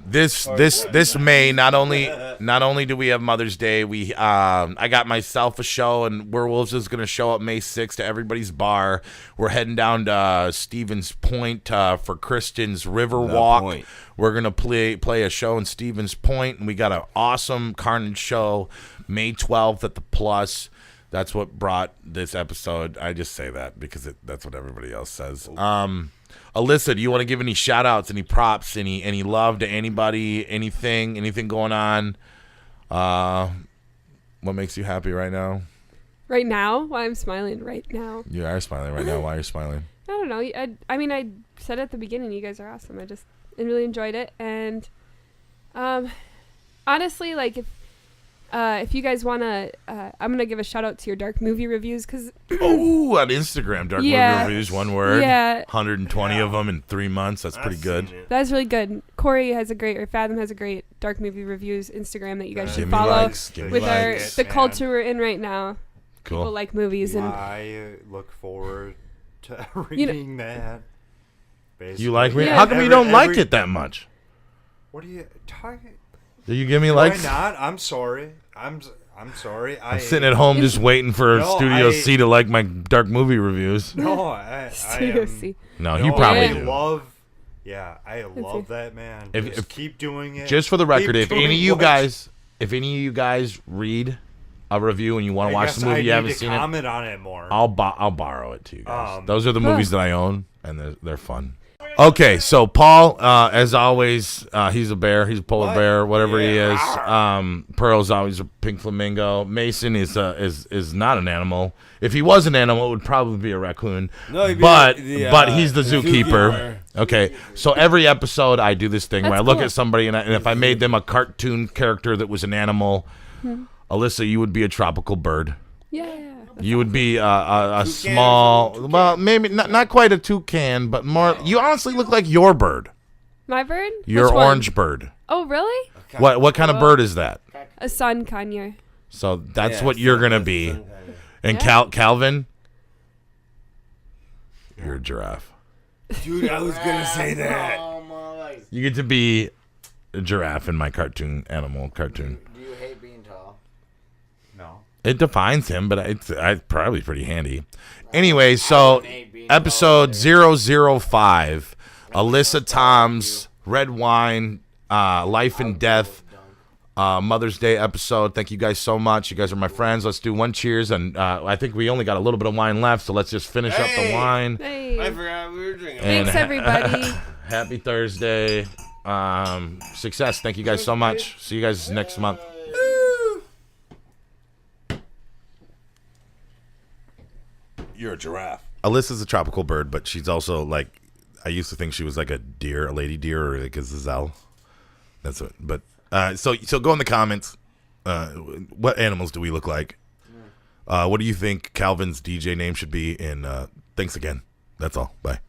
This May, not only do we have Mother's Day, I got myself a show, and Werewolves is gonna show up May 6th to everybody's bar. We're heading down to Stevens Point for Kristen's River Walk. Point. We're gonna play a show in Stevens Point, and we got an awesome Carnage show May 12th at the Plus. That's what brought this episode. I just say that because that's what everybody else says. Alyssa, do you want to give any shout outs, any props, any love to anybody, anything going on? What makes you happy right now? Right now? Why I'm smiling right now. You are smiling right now. Why are you smiling? I don't know. I mean, I said at the beginning, you guys are awesome. I really enjoyed it. And honestly, like, if you guys want to, I'm going to give a shout out to your dark movie reviews because Oh, on Instagram, dark movie reviews, one word. Yeah. 120 of them in 3 months. That's pretty good. that's really good. Corey has Fathom has a great dark movie reviews Instagram that you guys Give should me follow likes, give me with likes. the culture we're in right now. People Cool. like movies and I look forward to reading that. Basically. You like me? Yeah. How come you don't like it that much? What are you talking? Do you give me Why likes? not? I'm sorry. I'm sorry. I'm sitting at home just waiting for No, Studio I- C to like my dark movie reviews. No, I Studio am, C. No, no, he probably I do. love. Yeah, I love that, man. If- Just keep doing it. Just for the record, Keep if any doing of you what- if any of you guys read a review and you want I to watch guess the movie I you need haven't to seen it, comment on it more. I'll borrow it to you guys. Those are the Huh. movies that I own, and they're fun. Okay, so Paul, as always, he's a bear. He's a polar bear, whatever he is. Pearl's always a pink flamingo. Mason is not an animal. If he was an animal, it would probably be a raccoon. No, he'd be but the, he's the zookeeper. Okay, so every episode I do this thing where I That's look cool. at somebody and if I made them a cartoon character that was an animal, Alyssa, you would be a tropical bird. yeah. You would be a Toucan small, or something? well, maybe not quite a toucan, but more. You honestly look like your bird, My bird? your Which one? orange bird. Oh, really? What kind of Cool. bird is that? A sun conure. So that's Yeah, what you're gonna that's be. some kind of- And Yeah. Calvin, you're a giraffe. Dude, I was gonna say that. Oh my! You get to be a giraffe in my animal cartoon. Do you hate being tall? No. It defines him, but it's probably pretty handy. Anyway, so episode 005, Alyssa Thoms, red wine, life and death Mother's Day episode. Thank you guys so much. You guys are my friends. Let's do one cheers, and I think we only got a little bit of wine left, so let's just finish up the wine. Hey. I forgot we were drinking. And Thanks, everybody. Happy Thursday. Success. Thank you guys so much. See you guys next month. You're a giraffe. Alyssa's a tropical bird, but she's also like, I used to think she was like a deer, a lady deer, or like a gazelle. That's what. But so go in the comments. What animals do we look like? What do you think Calvin's DJ name should be? And thanks again. That's all. Bye.